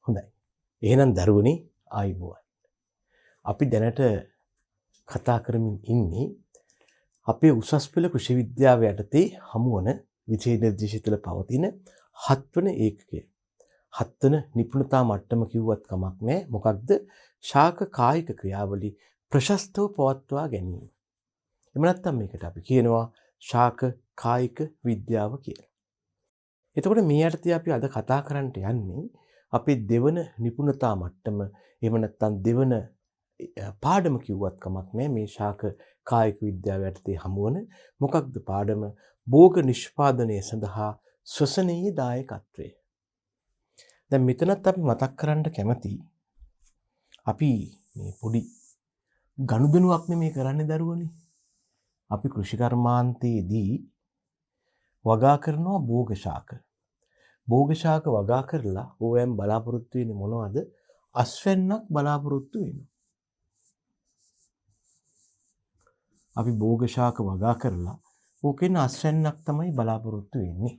හොඳයි. එහෙනම් දරුවනේ ආයුබෝවන්. අපි දැනට කතා කරමින් ඉන්නේ අපේ උසස් පෙළ කෘෂි විද්‍යාව යටතේ හමුවන විෂය නිර්දේශය තුළ පවතින 7 වන ඒකකය. 7 වන නිපුණතා මට්ටම කිව්වත් කමක් නැහැ. මොකක්ද? ශාක කායික ක්‍රියාවලි ප්‍රශස්තව පවත්වා ගැනීම. එහෙම නැත්නම් මේකට අපි කියනවා ශාක කායික විද්‍යාව කියලා. එතකොට මේ යටතේ අපි අද කතා කරන්න යන්නේ අපේ දෙවන නිපුණතා මට්ටම. එහෙම නැත්නම් දෙවන පාඩම කිව්වත් කමක් නැහැ. මේ ශාක කායික විද්‍යාව යටතේ හමුවන මොකක්ද පාඩම? භෝග නිෂ්පාදනය සඳහා ශ්වසනීය දායකත්වය. දැන් මෙතනත් අපි මතක් කරන්න කැමති අපි මේ පොඩි ගනුදෙනුවක් නෙමේ කරන්නේ දරුවනේ. අපි කෘෂි කර්මාන්තයේදී වගා කරනවා භෝග ශාක. භෝග ශාක වගා කරලා ඕවැම් බලාපොරොත්තු වෙන්නේ මොනවද? අස්වැන්නක් බලාපොරොත්තු වෙනවා. අපි භෝග ශාක වගා කරලා ඕකෙන් අස්වැන්නක් තමයි බලාපොරොත්තු වෙන්නේ.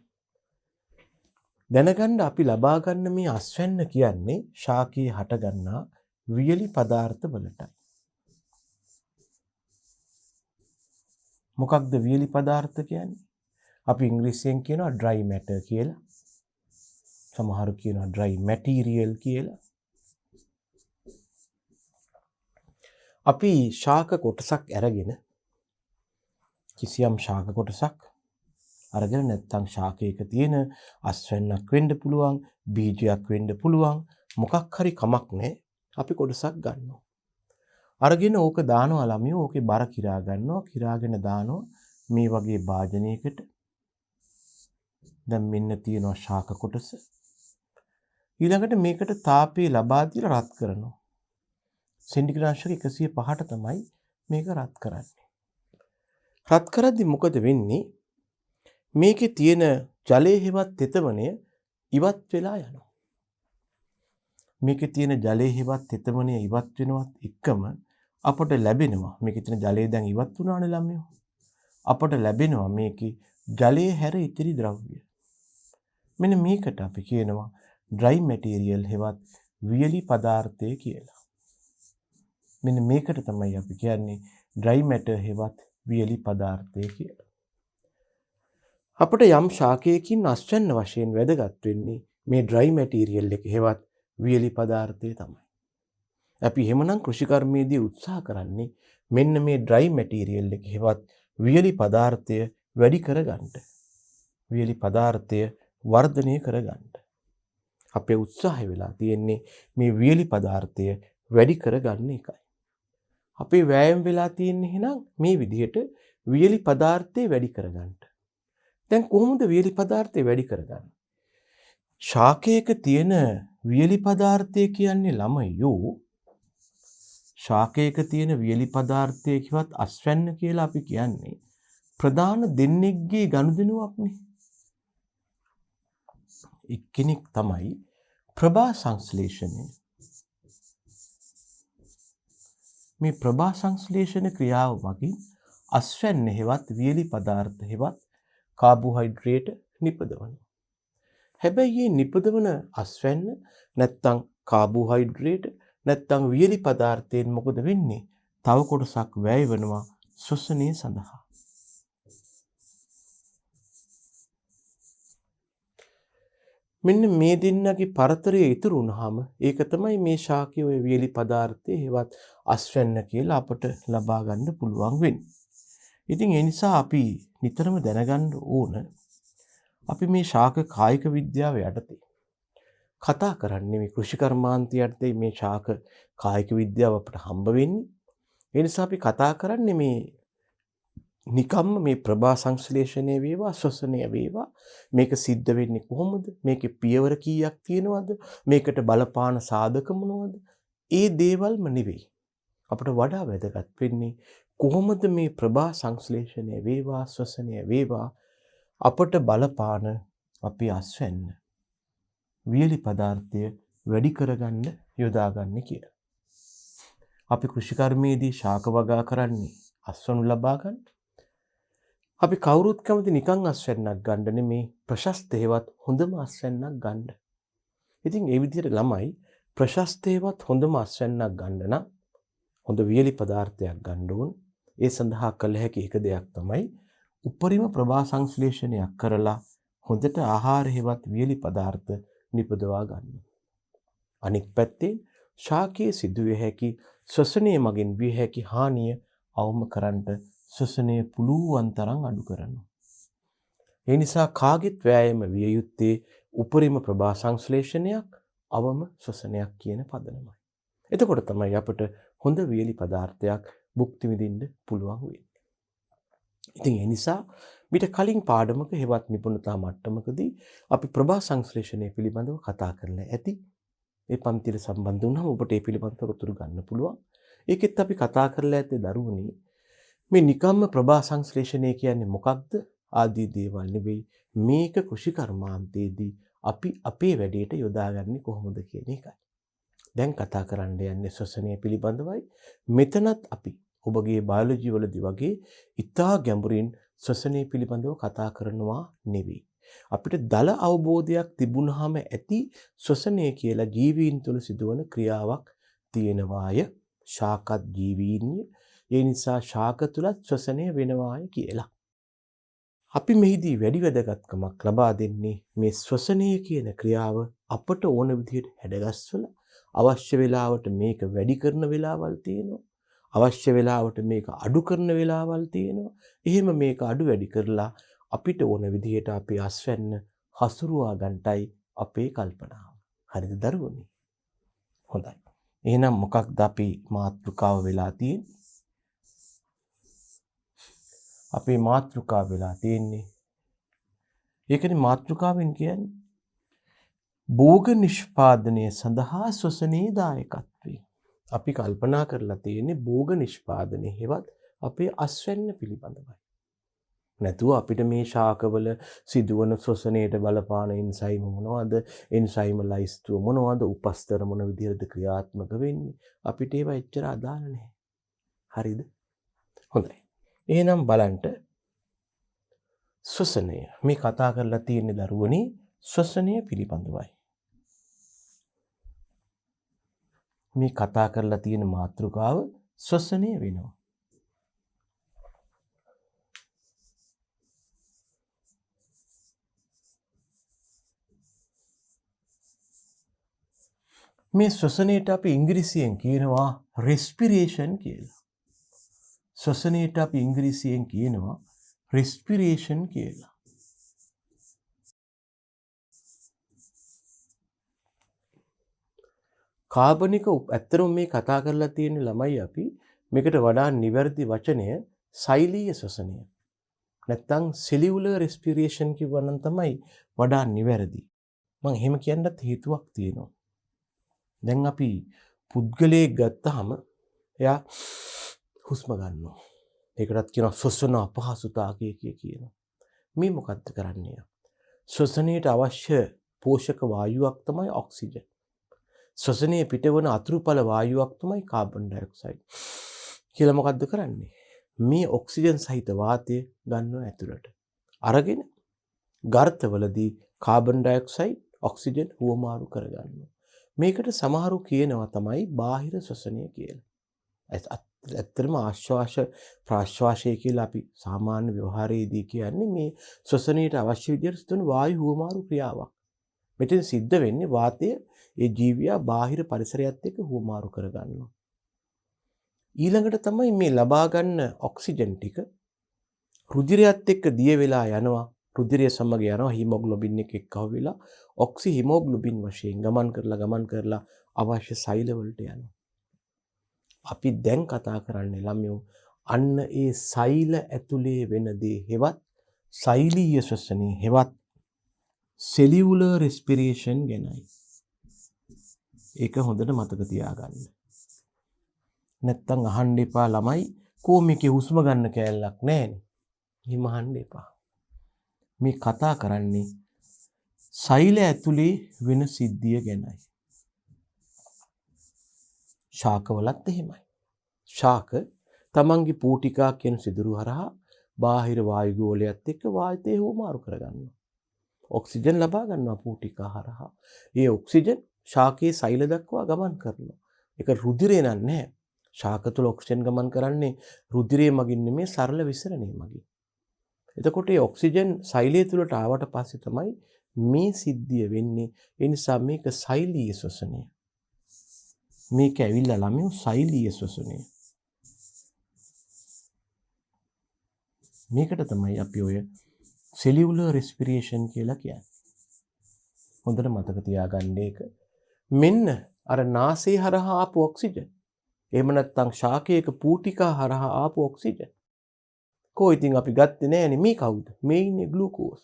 දැනගන්න අපි ලබා ගන්න මේ අස්වැන්න කියන්නේ ශාකයේ හට ගන්නා වියලි පදාර්ථ වලට. මොකක්ද වියලි පදාර්ථ කියන්නේ? අපි ඉංග්‍රීසියෙන් කියනවා dry matter කියලා. සමහරු කියනවා dry material කියලා. අපි ශාක කොටසක් අරගෙන කිසියම් ශාක කොටසක් අරගෙන නැත්නම් ශාකයක තියෙන අස්වැන්නක් වෙන්න පුළුවන්, බීජයක් වෙන්න පුළුවන්, මොකක් හරි කමක් නැහැ. අපි කොටසක් ගන්නවා. අරගෙන ඕක දානවා ළමියෝ ඕකේ බර කිරා ගන්නවා. කිරාගෙන දානවා මේ වගේ භාජනයකට. දැන් මෙන්න තියෙනවා ශාක කොටස. ඊළඟට මේකට තාපය ලබා දීලා රත් කරනවා. සෙන්ටිග්‍රේඩ් අංශක 105ට තමයි මේක රත් කරන්නේ. රත් කරද්දි මොකද වෙන්නේ? මේකේ තියෙන ජලයේ හෙවත් තෙතමනය ඉවත් වෙලා යනවා. මේකේ තියෙන ජලයේ හෙවත් තෙතමනය ඉවත් වෙනවත් එක්කම අපට ලැබෙනවා මේකේ තියෙන ජලය දැන් ඉවත් වුණානේ ළමයෝ. අපට ලැබෙනවා මේකේ ජලයේ හැර ඉතිරි ද්‍රව්‍ය. මෙන්න මේකට අපි කියනවා dry material හෙවත් වියලි පදාර්ථය කියලා. මෙන්න මේකට තමයි අපි කියන්නේ dry matter හෙවත් වියලි පදාර්ථය කියලා. අපට යම් ශාකයකින් අස්වැන්න වශයෙන් වැදගත් වෙන්නේ මේ dry material එක හෙවත් වියලි පදාර්ථය තමයි. අපි එහෙමනම් කෘෂිකර්මයේදී උත්සාහ කරන්නේ මෙන්න මේ dry material එක හෙවත් වියලි පදාර්ථය වැඩි කරගන්න. වියලි පදාර්ථය වර්ධනය කරගන්න. අපේ උත්සාහය වෙලා තියෙන්නේ මේ වියලි පදාර්ථය වැඩි කරගන්න එකයි. අපේ වෑයම් වෙලා තියෙන්නේ එහෙනම් මේ විදිහට වියලි පදාර්ථය වැඩි කරගන්න. දැන් කොහොමද වියලි පදාර්ථය වැඩි කරගන්නේ? ශාකයක තියෙන වියලි පදාර්ථය කියන්නේ ළමයෝ ශාකයක තියෙන වියලි පදාර්ථය කිව්වත් අස්වැන්න කියලා අපි කියන්නේ ප්‍රධාන දෙන්නෙක්ගේ ගනුදෙනුවක්නේ. එක්කෙනෙක් තමයි ප්‍රභා සංශ්ලේෂණය. මේ ප්‍රභා සංශ්ලේෂණ ක්‍රියාව මගින් අස්වැන්න හෙවත් වියලි පදාර්ථ හෙවත් කාබෝහයිඩ්‍රේට් නිපදවනවා. හැබැයි මේ නිපදවන අස්වැන්න නැත්තම් කාබෝහයිඩ්‍රේට් නැත්තම් වියලි පදාර්ථයෙන් මොකද වෙන්නේ? තව කොටසක් වැය වෙනවා ශ්වසනය සඳහා. මෙන්න මේ දෙන්නගේ පරතරය ඉතුරු වුණාම ඒක තමයි මේ ශාකයේ ඔය වියලි පදාර්ථය හෙවත් අස්වැන්න කියලා අපට ලබා ගන්න පුළුවන් වෙන්නේ. ඉතින් ඒ නිසා අපි නිතරම දැනගන්න ඕන අපි මේ ශාක කායික විද්‍යාව යටතේ කතා කරන්නේ මේ කෘෂි කර්මාන්තය යටතේ මේ ශාක කායික විද්‍යාව අපට හම්බ වෙන්නේ. ඒ නිසා අපි කතා කරන්නේ මේ නිකම්ම මේ ප්‍රභා සංශ්ලේෂණය වේවා ශ්වසනය වේවා මේක සිද්ධ වෙන්නේ කොහොමද? මේකේ පියවර කීයක් තියෙනවද? මේකට බලපාන සාධක මොනවද? ඒ දේවල්ම නෙවෙයි. අපට වඩා වැදගත් වෙන්නේ කොහොමද මේ ප්‍රභා සංශ්ලේෂණය වේවා ශ්වසනය වේවා අපට බලපාන අපේ අස්වැන්න වියලි පදාර්ථය වැඩි කරගන්න යොදාගන්නේ කියලා. අපි කෘෂිකර්මයේදී ශාක වගා කරන්නේ අස්වැන්නු ලබා ගන්න. අපි කවුරුත් කැමති නිකන් අස්වැන්නක් ගන්න නෙමේ ප්‍රශස්ත හේවත් හොඳම අස්වැන්නක් ගන්න. ඉතින් ඒ විදිහට ළමයි ප්‍රශස්තේවත් හොඳම අස්වැන්නක් ගන්න නම් හොඳ වියලි පදාර්ථයක් ගන්න ඕන. ඒ සඳහා කළ හැකි එක දෙයක් තමයි උපරිම ප්‍රභා සංශ්ලේෂණයක් කරලා හොඳට ආහාර හේවත් වියලි පදාර්ථ නිපදවා ගන්න. අනික් පැත්තේ ශාකයේ සිදුවිය හැකි ශ්වසනය මගින් විය හැකි හානිය අවම කරන්නට ශ්වසනය පුළුවන් තරම් අඩු කරනවා. ඒ නිසා කාගෙත් වෑයම විය යුත්තේ උපරිම ප්‍රභා සංශ්ලේෂණයක් අවම ශ්වසනයක් කියන පදනමයි. එතකොට තමයි අපිට හොඳ වියලි පදාර්ථයක් භුක්ති විඳින්න පුළුවන් වෙන්නේ. ඉතින් ඒ නිසා මිට කලින් පාඩමක හෙවත් නිපුණතා මට්ටමකදී අපි ප්‍රභා සංශ්ලේෂණය පිළිබඳව කතා කරලා ඇති. ඒ පන්තියට සම්බන්ධ වුණාම ඔබට ඒ පිළිබඳව තොරතුරු ගන්න පුළුවන්. ඒකෙත් අපි කතා කරලා ඇත්තේ දරුවනේ මේ නිකම්ම ප්‍රභා සංශ්ලේෂණය කියන්නේ මොකක්ද ආදී දේවල් නෙවෙයි. මේක කෘෂිකර්මාන්තයේදී අපි අපේ වැඩේට යොදාගන්නේ කොහොමද කියන එකයි. දැන් කතා කරන්න යන්නේ ශ්වසනය පිළිබඳවයි. මෙතනත් අපි ඔබගේ බයොලොජි වලදී වගේ ඉතා ගැඹුරින් ශ්වසනය පිළිබඳව කතා කරනවා නෙවෙයි. අපිට දල අවබෝධයක් තිබුණාම ඇති ශ්වසනය කියලා ජීවීන් තුළ සිදුවන ක්‍රියාවක් තියෙනවාය. ශාකත් ජීවීන්ය. ඒ නිසා ශාක තුලත් ශ්වසනය වෙනවාය කියලා. අපි මෙහිදී වැඩි වැදගත්කමක් ලබා දෙන්නේ මේ ශ්වසනය කියන ක්‍රියාව අපට ඕන විදිහට හැඩගස්වලා අවශ්‍ය වෙලාවට මේක වැඩි කරන වෙලාවල් තියෙනවා. අවශ්‍ය වෙලාවට මේක අඩු කරන වෙලාවල් තියෙනවා. එහෙම මේක අඩු වැඩි කරලා අපිට ඕන විදිහට අපේ අස්වැන්න හසුරුවා ගන්නටයි අපේ කල්පනාව. හරිද දරුවනේ? හොඳයි. එහෙනම් මොකක්ද අපි මාතෘකාව වෙලා තියෙන්නේ? අපේ මාතෘකාව වෙලා තියෙන්නේ. ඒකනේ මාතෘකාවෙන් කියන්නේ භෝග නිෂ්පාදනය සඳහා ශ්වසනයේ දායකත්වය. අපි කල්පනා කරලා තියෙන්නේ භෝග නිෂ්පාදනය හෙවත් අපේ අස්වැන්න පිළිබඳවයි. නැතුව අපිට මේ ශාකවල සිදුවන ශ්වසනයට බලපාන එන්සයිම මොනවද? එන්සයිම ලයිස්තුව මොනවද? උපස්තර මොන විදිහටද ක්‍රියාත්මක වෙන්නේ? අපිට ඒවා එච්චර අදාළ නැහැ. හරිද? හොඳයි. එහෙනම් බලන්න ශ්වසනය මේ කතා කරලා තියෙන දරුවනේ ශ්වසනය පිළිබඳවයි. මේ කතා කරලා තියෙන මාතෘකාව ශ්වසනය වෙනවා. මේ ශ්වසනයට අපි ඉංග්‍රීසියෙන් කියනවා respiration කියලා. ශ්වසනයට අපි ඉංග්‍රීසියෙන් කියනවා respiration කියලා. කාබනික ඇත්තටම මේ කතා කරලා තියෙන ළමයි අපි මේකට වඩා නිවැරදි වචනය සෛලීය ශ්වසනය. නැත්තම් cellular respiration කියවනම් තමයි වඩා නිවැරදි. මම එහෙම කියන්නත් හේතුවක් තියෙනවා. දැන් අපි පුද්ගලයෙක් ගත්තාම එයා හුස්ම ගන්නවා. ඒකටත් කියනවා ශ්වසන අපහසුතාවය කියනවා. මේ මොකද්ද කරන්නේ? ශ්වසනයට අවශ්‍ය පෝෂක වායුවක් තමයි ඔක්සිජන්. ශ්වසනයේ පිටවන අතුරුඵල වායුවක් තමයි කාබන් ඩයොක්සයිඩ්. කියලා මොකද්ද කරන්නේ? මේ ඔක්සිජන් සහිත වාතය ගන්නවා ඇතුළට. අරගෙන ගර්තවලදී කාබන් ඩයොක්සයිඩ් ඔක්සිජන් හුවමාරු කරගන්නවා. මේකට සමහරු කියනවා තමයි බාහිර ශ්වසනය කියලා. ඇත්තටම ආශ්වාස ප්‍රාශ්වාසය කියලා අපි සාමාන්‍ය ව්‍යවහාරයේදී කියන්නේ මේ ශ්වසනයට අවශ්‍ය විදිහට සිදුවන වායු හුවමාරු ක්‍රියාවක්. මෙතෙන් සිද්ධ වෙන්නේ වාතය ඒ ජීවියා බාහිර පරිසරයත් එක්ක හුවමාරු කරගන්නවා. ඊළඟට තමයි මේ ලබා ගන්න ඔක්සිජන් ටික රුධිරයත් එක්ක දිය වෙලා යනවා. රුධිරය සමග යනවා හීමොග්ලොබින් එක එක්කව වෙලා ඔක්සි හීමොග්ලොබින් වශයෙන් ගමන් කරලා අවශ්‍ය සෛල වලට යනවා. අපි දැන් කතා කරන්නේ ළමයෝ අන්න ඒ සෛල ඇතුලේ වෙන දේ හෙවත් සෛලීය ශ්වසනය හෙවත් cellular respiration ගැනයි. ඒක හොඳට මතක තියාගන්න. නැත්තම් අහන්න එපා ළමයි කොහොමකේ හුස්ම ගන්න කෑල්ලක් නැහැනේ. එහෙම අහන්න එපා. මේ කතා කරන්නේ සෛල ඇතුලේ වෙන සිද්ධිය ගැනයි. ශාකවලත් එහෙමයි. ශාක තමන්ගේ පූටිකා කියන සිදුරු හරහා බාහිර වායු ගෝලයත් එක්ක වාතය හුවමාරු කරගන්නවා. ඔක්සිජන් ලබා ගන්නවා පූටිකා හරහා. ඒ ඔක්සිජන් ශාකයේ සෛල දක්වා ගමන් කරනවා. ඒක රුධිරේ නෑ. ශාක තුළ ඔක්සිජන් ගමන් කරන්නේ රුධිරයේ මගින් නෙමෙයි සරල විසරණයේ මගින්. එතකොට මේ ඔක්සිජන් සෛලය තුළට ආවට පස්සේ තමයි මේ සිද්ධිය වෙන්නේ. ඒ නිසා මේක සෛලීය ශ්වසනය. මේක ඇවිල්ලා ළමයෝ සෛලීය ශ්වසනය. මේකට තමයි අපි ඔය cellular respiration කියලා කියන්නේ. හොඳට මතක තියාගන්න ඒක. මෙන්න අර නාසය හරහා ආපු ඔක්සිජන්. එහෙම නැත්නම් ශාකයක පූටිකා හරහා ආපු ඔක්සිජන්. කොහොම ඉතින් අපි ගත්තේ නෑනේ මේ කවුද? මේ ඉන්නේ ග්ලූකෝස්.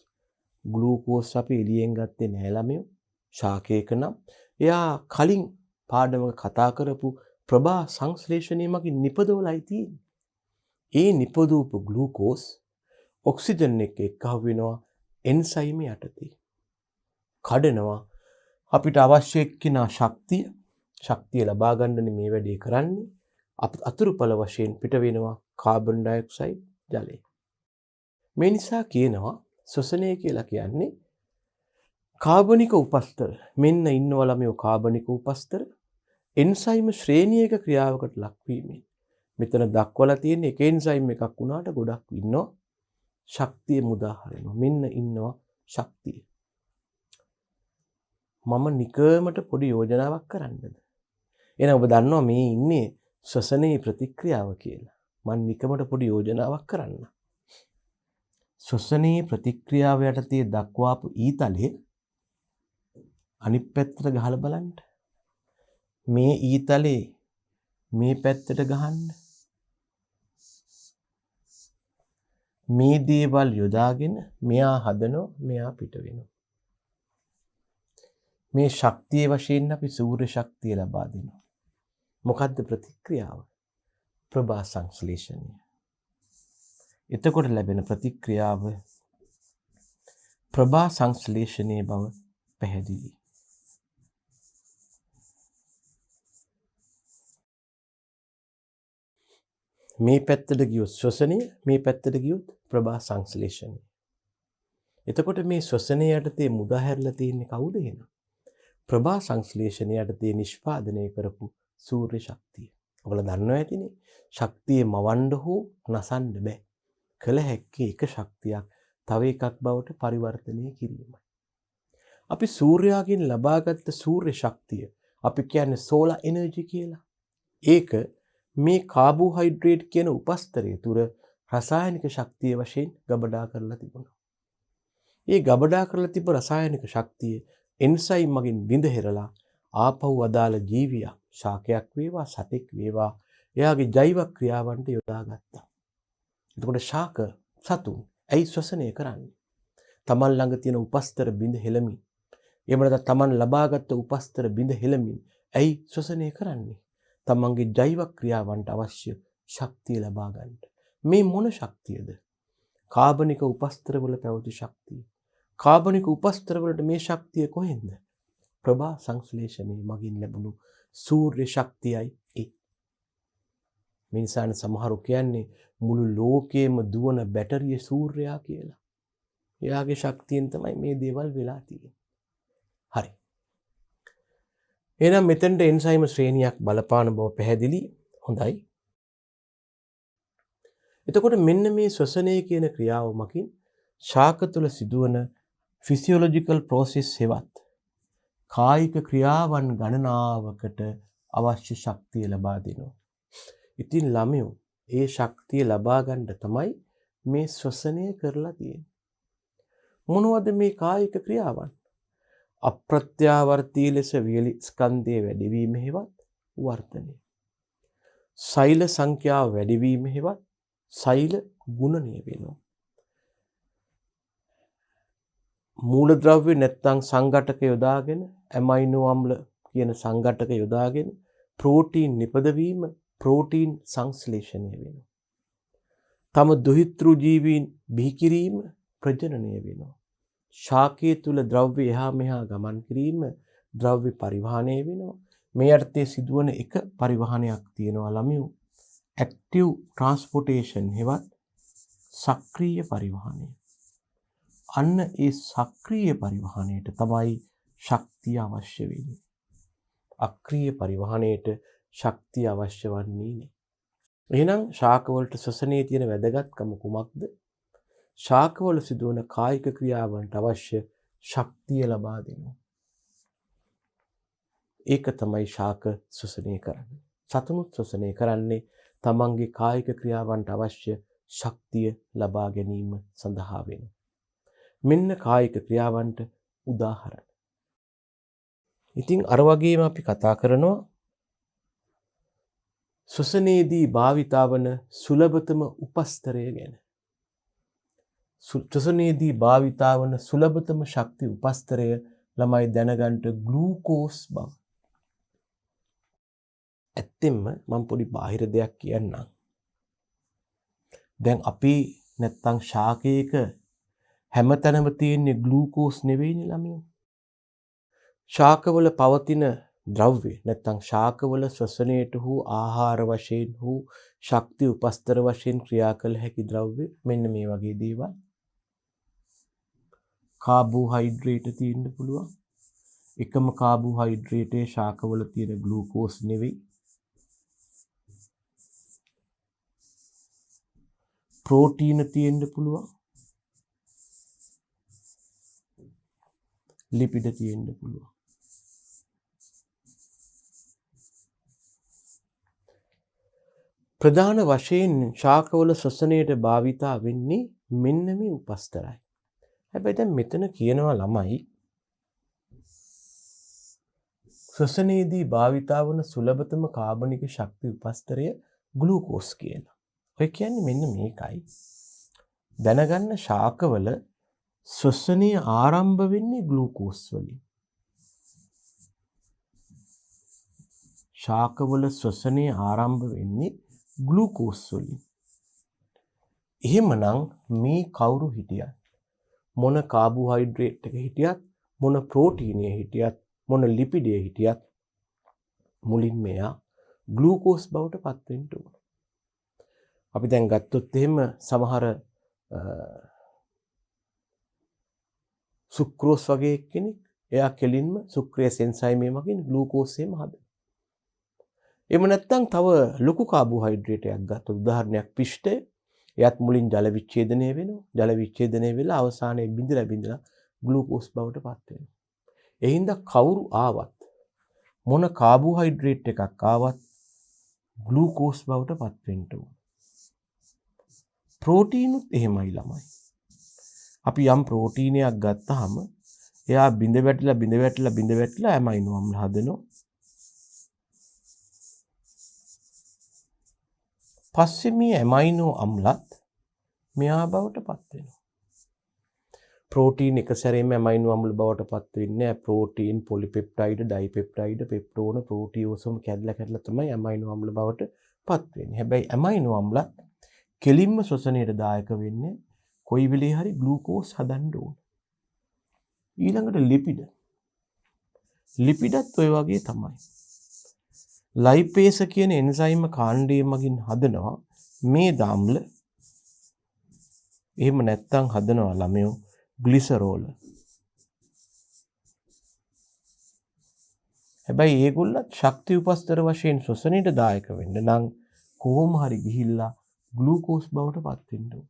ග්ලූකෝස් අපි එළියෙන් ගත්තේ නෑ ළමයෝ. ශාකයක නම් එයා කලින් පාඩමක කතා කරපු ප්‍රභා සංශ්ලේෂණය මගින් නිපදවලයි තියෙන්නේ. ඒ නිපදවපු ග්ලූකෝස් ඔක්සිජන් එක්කහු වෙනවා එන්සයිම යටතේ. කඩනවා අපිට අවශ්‍ය එක්කින ශක්තිය ලබා ගන්නනේ මේ වැඩේ කරන්නේ. අතුරුඵල වශයෙන් පිට වෙනවා කාබන් ඩයොක්සයිඩ් ජලය. මේ නිසා කියනවා ශ්වසනය කියලා කියන්නේ කාබනික උපස්තර. මෙන්න ඉන්නවා ළමයෝ කාබනික උපස්තර එන්සයිම ශ්‍රේණියක ක්‍රියාවකට ලක්වීමෙන්. මෙතන දක්වලා තියෙන එක එන්සයිම් එකක් වුණාට ගොඩක් ඉන්නවා ශක්තිය මුදා හරිනවා. මෙන්න ඉන්නවා ශක්තිය. මම නිකමට පොඩි යෝජනාවක් කරන්නද? එහෙනම් ඔබ දන්නවා මේ ඉන්නේ ශ්වසනයේ ප්‍රතික්‍රියාව කියලා. මම නිකමට පොඩි යෝජනාවක් කරන්න. ශ්වසනයේ ප්‍රතික්‍රියාව යටතේ දක්වාපු ඊතලයේ අනිත් පැත්තට ගහලා බලන්න. මේ ඊතලේ මේ පැත්තට ගහන්න. මේ දේවල් යොදාගෙන මෙයා හදනවා මෙයා පිට වෙනවා. මේ ශක්තිය වශයෙන් අපි සූර්ය ශක්තිය ලබා දෙනවා. මොකද්ද ප්‍රතික්‍රියාව? ප්‍රභා සංශ්ලේෂණය. එතකොට ලැබෙන ප්‍රතික්‍රියාව ප්‍රභා සංශ්ලේෂණයේ බව පැහැදිලි. මේ පැත්තට ගියොත් ශ්වසනය, මේ පැත්තට ගියොත් ප්‍රභා සංශ්ලේෂණය. එතකොට මේ ශ්වසනය යටතේ මුදා හැරලා තියෙන්නේ කවුද එහෙනම්? ප්‍රභා සංශ්ලේෂණය යටතේ නිෂ්පාදනය කරපු සූර්ය ශක්තිය. ඔයාලා දන්නවා ඇතිනේ. ශක්තිය මවන්න හෝ නසන්න බෑ. කළ හැක්කේ එක ශක්තියක් තව එකක් බවට පරිවර්තනය කිරීමයි. අපි සූර්යාගෙන් ලබාගත් සූර්ය ශක්තිය අපි කියන්නේ සෝලාර් එනර්ජි කියලා. ඒක මේ කාබෝහයිඩ්‍රේට් කියන උපස්තරය තුර රසායනික ශක්තිය වශයෙන් ගබඩා කරලා තිබුණා. ඒ ගබඩා කරලා තිබ්බ රසායනික ශක්තිය එන්සයිම් මගින් බිඳ හැරලා ආපහු අදාළ ජීවියා ශාකයක් වේවා සතෙක් වේවා එයාගේ ජෛව ක්‍රියාවන්ට යොදාගත්තා. එතකොට ශාක සතුන් ඇයි ශ්වසනය කරන්නේ? තමන් ළඟ තියෙන උපස්තර බිඳ හෙළමින්. එහෙම නැත්නම් තමන් ලබාගත් උපස්තර බිඳ හෙළමින් ඇයි ශ්වසනය කරන්නේ? තමන්ගේ ජෛව ක්‍රියාවන්ට අවශ්‍ය ශක්තිය ලබා ගන්න. මේ මොන ශක්තියද? කාබනික උපස්තර වල පැවති ශක්තිය. කාබනික උපස්තර වලට මේ ශක්තිය කොහෙන්ද? ප්‍රභා සංශ්ලේෂණය මගින් ලැබුණු සූර්ය ශක්තියයි ඒ. මේ නිසා සමහරු කියන්නේ මුළු ලෝකයේම දුවන බැටරිය සූර්යයා කියලා. එයාගේ ශක්තියෙන් තමයි මේ දේවල් වෙලා තියෙන්නේ. හරි. එහෙනම් මෙතෙන්ට එන්සයිම ශ්‍රේණියක් බලපාන බව පැහැදිලි. හොඳයි. එතකොට මෙන්න මේ ශ්වසනය කියන ක්‍රියාව මගින් ශාක තුළ සිදුවන ෆිසියොලොජිකල් ප්‍රොසෙස් හෙවත් කායික ක්‍රියාවන් ගණනාවකට අවශ්‍ය ශක්තිය ලබා දෙනවා. ඉතින් ළමයෝ ඒ ශක්තිය ලබා ගන්න තමයි මේ ශ්වසනය කරලා තියෙන්නේ. මොනවද මේ කායික ක්‍රියාවන්? අප්‍රත්‍යාවර්තී ලෙස වියලි ස්කන්ධයේ වැඩිවීම හෙවත් වර්ධනය. සෛල සංඛ්‍යාව වැඩිවීම හෙවත් සෛල ගුණනය වෙනවා. මූලද්‍රව්‍ය නැත්නම් සංඝටක යොදාගෙන ඇමයිනෝ අම්ල කියන සංඝටක යොදාගෙන ප්‍රෝටීන් නිපදවීම ප්‍රෝටීන් සංශ්ලේෂණය වෙනවා. තම දුහිතෘ ජීවීන් බිහි කිරීම ප්‍රජනනය වෙනවා. ශාකයේ තුල ද්‍රව්‍ය එහා මෙහා ගමන් කිරීම ද්‍රව්‍ය පරිවහනය වෙනවා. මේ අර්ථයේ සිදුවන එක පරිවහනයක් තියෙනවා ළමයෝ ඇක්ටිව් ට්‍රාන්ස්පෝර්ටේෂන් හෙවත් සක්‍රීය පරිවහනය. අන්න ඒ සක්‍රීය පරිවහණයට තමයි ශක්තිය අවශ්‍ය වෙන්නේ. අක්‍රීය පරිවහණයට ශක්තිය අවශ්‍ය වන්නේ නැහැ. එහෙනම් ශාකවලට ශ්වසනයේ තියෙන වැදගත්කම කුමක්ද? ශාකවල සිදුවන කායික ක්‍රියාවන්ට අවශ්‍ය ශක්තිය ලබා දෙනවා. ඒක තමයි ශාක ශ්වසනය කරන්නේ. සතුනුත් ශ්වසනය කරන්නේ තමන්ගේ කායික ක්‍රියාවන්ට අවශ්‍ය ශක්තිය ලබා ගැනීම සඳහා වෙනවා. මෙන්න කායික ක්‍රියාවන්ට උදාහරණ. ඉතින් අර වගේම අපි කතා කරනවා ශ්වසනයේදී භාවිතා වන සුලභතම උපස්තරය ගැන. ශ්වසනයේදී භාවිතා වන සුලභතම ශක්ති උපස්තරය ළමයි දැනගන්න ග්ලූකෝස් බව. ඇත්තෙන්ම මම පොඩි බාහිර දෙයක් කියන්නම්. දැන් අපි නැත්තම් ශාකයක හැමතැනම තියෙන ග්ලූකෝස් නෙවෙයිනේ ළමයෝ. ශාකවල පවතින ද්‍රව්‍ය නැත්තම් ශාකවල ශ්වසනයට හෝ ආහාර වශයෙන් හෝ ශක්ති උපස්තර වශයෙන් ක්‍රියා කළ හැකි ද්‍රව්‍ය මෙන්න මේ වගේ දේවල්. කාබෝහයිඩ්‍රේට් තියෙන්න පුළුවන්. එකම කාබෝහයිඩ්‍රේටේ ශාකවල තියෙන ග්ලූකෝස් නෙවෙයි. ප්‍රෝටීන තියෙන්න පුළුවන්. ලිපිඩ තියෙන්න පුළුවන්. ප්‍රධාන වශයෙන් ශාකවල ශ්වසනයට භාවිතා වෙන්නේ මෙන්න මේ උපස්තරයි. හැබැයි දැන් මෙතන කියනවා ළමයි ශ්වසනයේදී භාවිතා වන සුලභතම කාබනික ශක්ති උපස්තරය ග්ලූකෝස් කියලා. ඔය කියන්නේ මෙන්න මේකයි. දැනගන්න ශාකවල ශ්වසනය ආරම්භ වෙන්නේ ග්ලූකෝස් වලින්. ශාකවල ශ්වසනය ආරම්භ වෙන්නේ ග්ලූකෝස් වලින්. එහෙමනම් මේ කවුරු හිටියත් මොන කාබෝහයිඩ්‍රේට් එක හිටියත් මොන ප්‍රෝටීනය හිටියත් මොන ලිපිඩය හිටියත් මුලින් මෙයා ග්ලූකෝස් බවට පත් වෙන්න ඕන. අපි දැන් ගත්තොත් එහෙම සමහර සුක්‍රෝස් වගේ කෙනෙක් එයා කෙලින්ම සුක්‍රේස් එන්සයිමේ මගින් ග්ලූකෝස් එහෙම හදනවා. එහෙම නැත්නම් තව ලොකු කාබෝහයිඩ්‍රේට් එකක් ගත්තොත් උදාහරණයක් පිෂ්ඨය. එයත් මුලින් ජල විච්ඡේදනය වෙනවා. ජල විච්ඡේදනය වෙලා අවසානයේ බිඳලා ග්ලූකෝස් බවට පත් වෙනවා. ඒ හින්දා කවුරු ආවත් මොන කාබෝහයිඩ්‍රේට් එකක් ආවත් ග්ලූකෝස් බවට පත් වෙන්න ඕන. ප්‍රෝටීනුත් එහෙමයි ළමයි. අපි යම් ප්‍රෝටීනයක් ගත්තාම එයා බිඳ වැටිලා ඇමයිනෝ අම්ල හදනවා. පස්සේ මේ ඇමයිනෝ අම්ලත් මෙයා බවට පත් වෙනවා. ප්‍රෝටීන් එක සැරේම ඇමයිනෝ අම්ල බවට පත් වෙන්නේ නැහැ. ප්‍රෝටීන්, පොලිපෙප්ටයිඩ්, ඩයිපෙප්ටයිඩ්, පෙප්ටෝන, ප්‍රෝටියෝසෝම කැඩලා තමයි ඇමයිනෝ අම්ල බවට පත් වෙන්නේ. හැබැයි ඇමයිනෝ අම්ලත් කෙලින්ම ශ්වසනයට දායක වෙන්නේ කොයි වෙලේ හරි ග්ලූකෝස් හදන්න ඕන. ඊළඟට ලිපිඩ. ලිපිඩත් ඔය වගේ තමයි. ලයිපේස කියන එන්සයිම කාණ්ඩය මගින් හදනවා මේ දාම්ල. එහෙම නැත්තම් හදනවා ළමයෝ ග්ලිසරෝල. හැබැයි ඒගොල්ලත් ශක්ති උපස්තර වශයෙන් ශ්වසනයට දායක වෙන්න නම් කොහොම හරි ගිහිල්ලා ග්ලූකෝස් බවට පත් වෙන්න ඕන.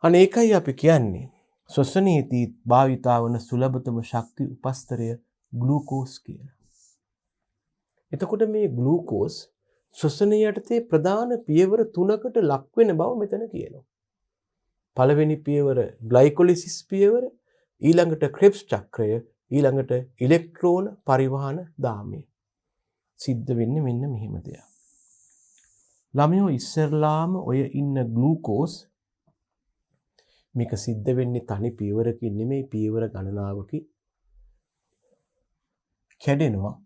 අනේකයි අපි කියන්නේ ශ්වසනයේදී භාවිතා වන සුලභතම ශක්ති උපස්තරය ග්ලූකෝස් කියලා. එතකොට මේ ග්ලූකෝස් ශ්වසනය යටතේ ප්‍රධාන පියවර 3කට ලක් වෙන බව මෙතන කියනවා. පළවෙනි පියවර ග්ලයිකොලිසිස් පියවර, ඊළඟට ක්‍රෙබ්ස් චක්‍රය, ඊළඟට ඉලෙක්ට්‍රෝන පරිවහන දාමය. සිද්ධ වෙන්නේ මෙන්න මෙහෙම දෙයක්. ළමයෝ ඉස්සරලාම ඔය ඉන්න ග්ලූකෝස් මේක සිද්ධ වෙන්නේ තනි පියවරකින් නෙමෙයි පියවර ගණනාවකින් කැඩෙනවා.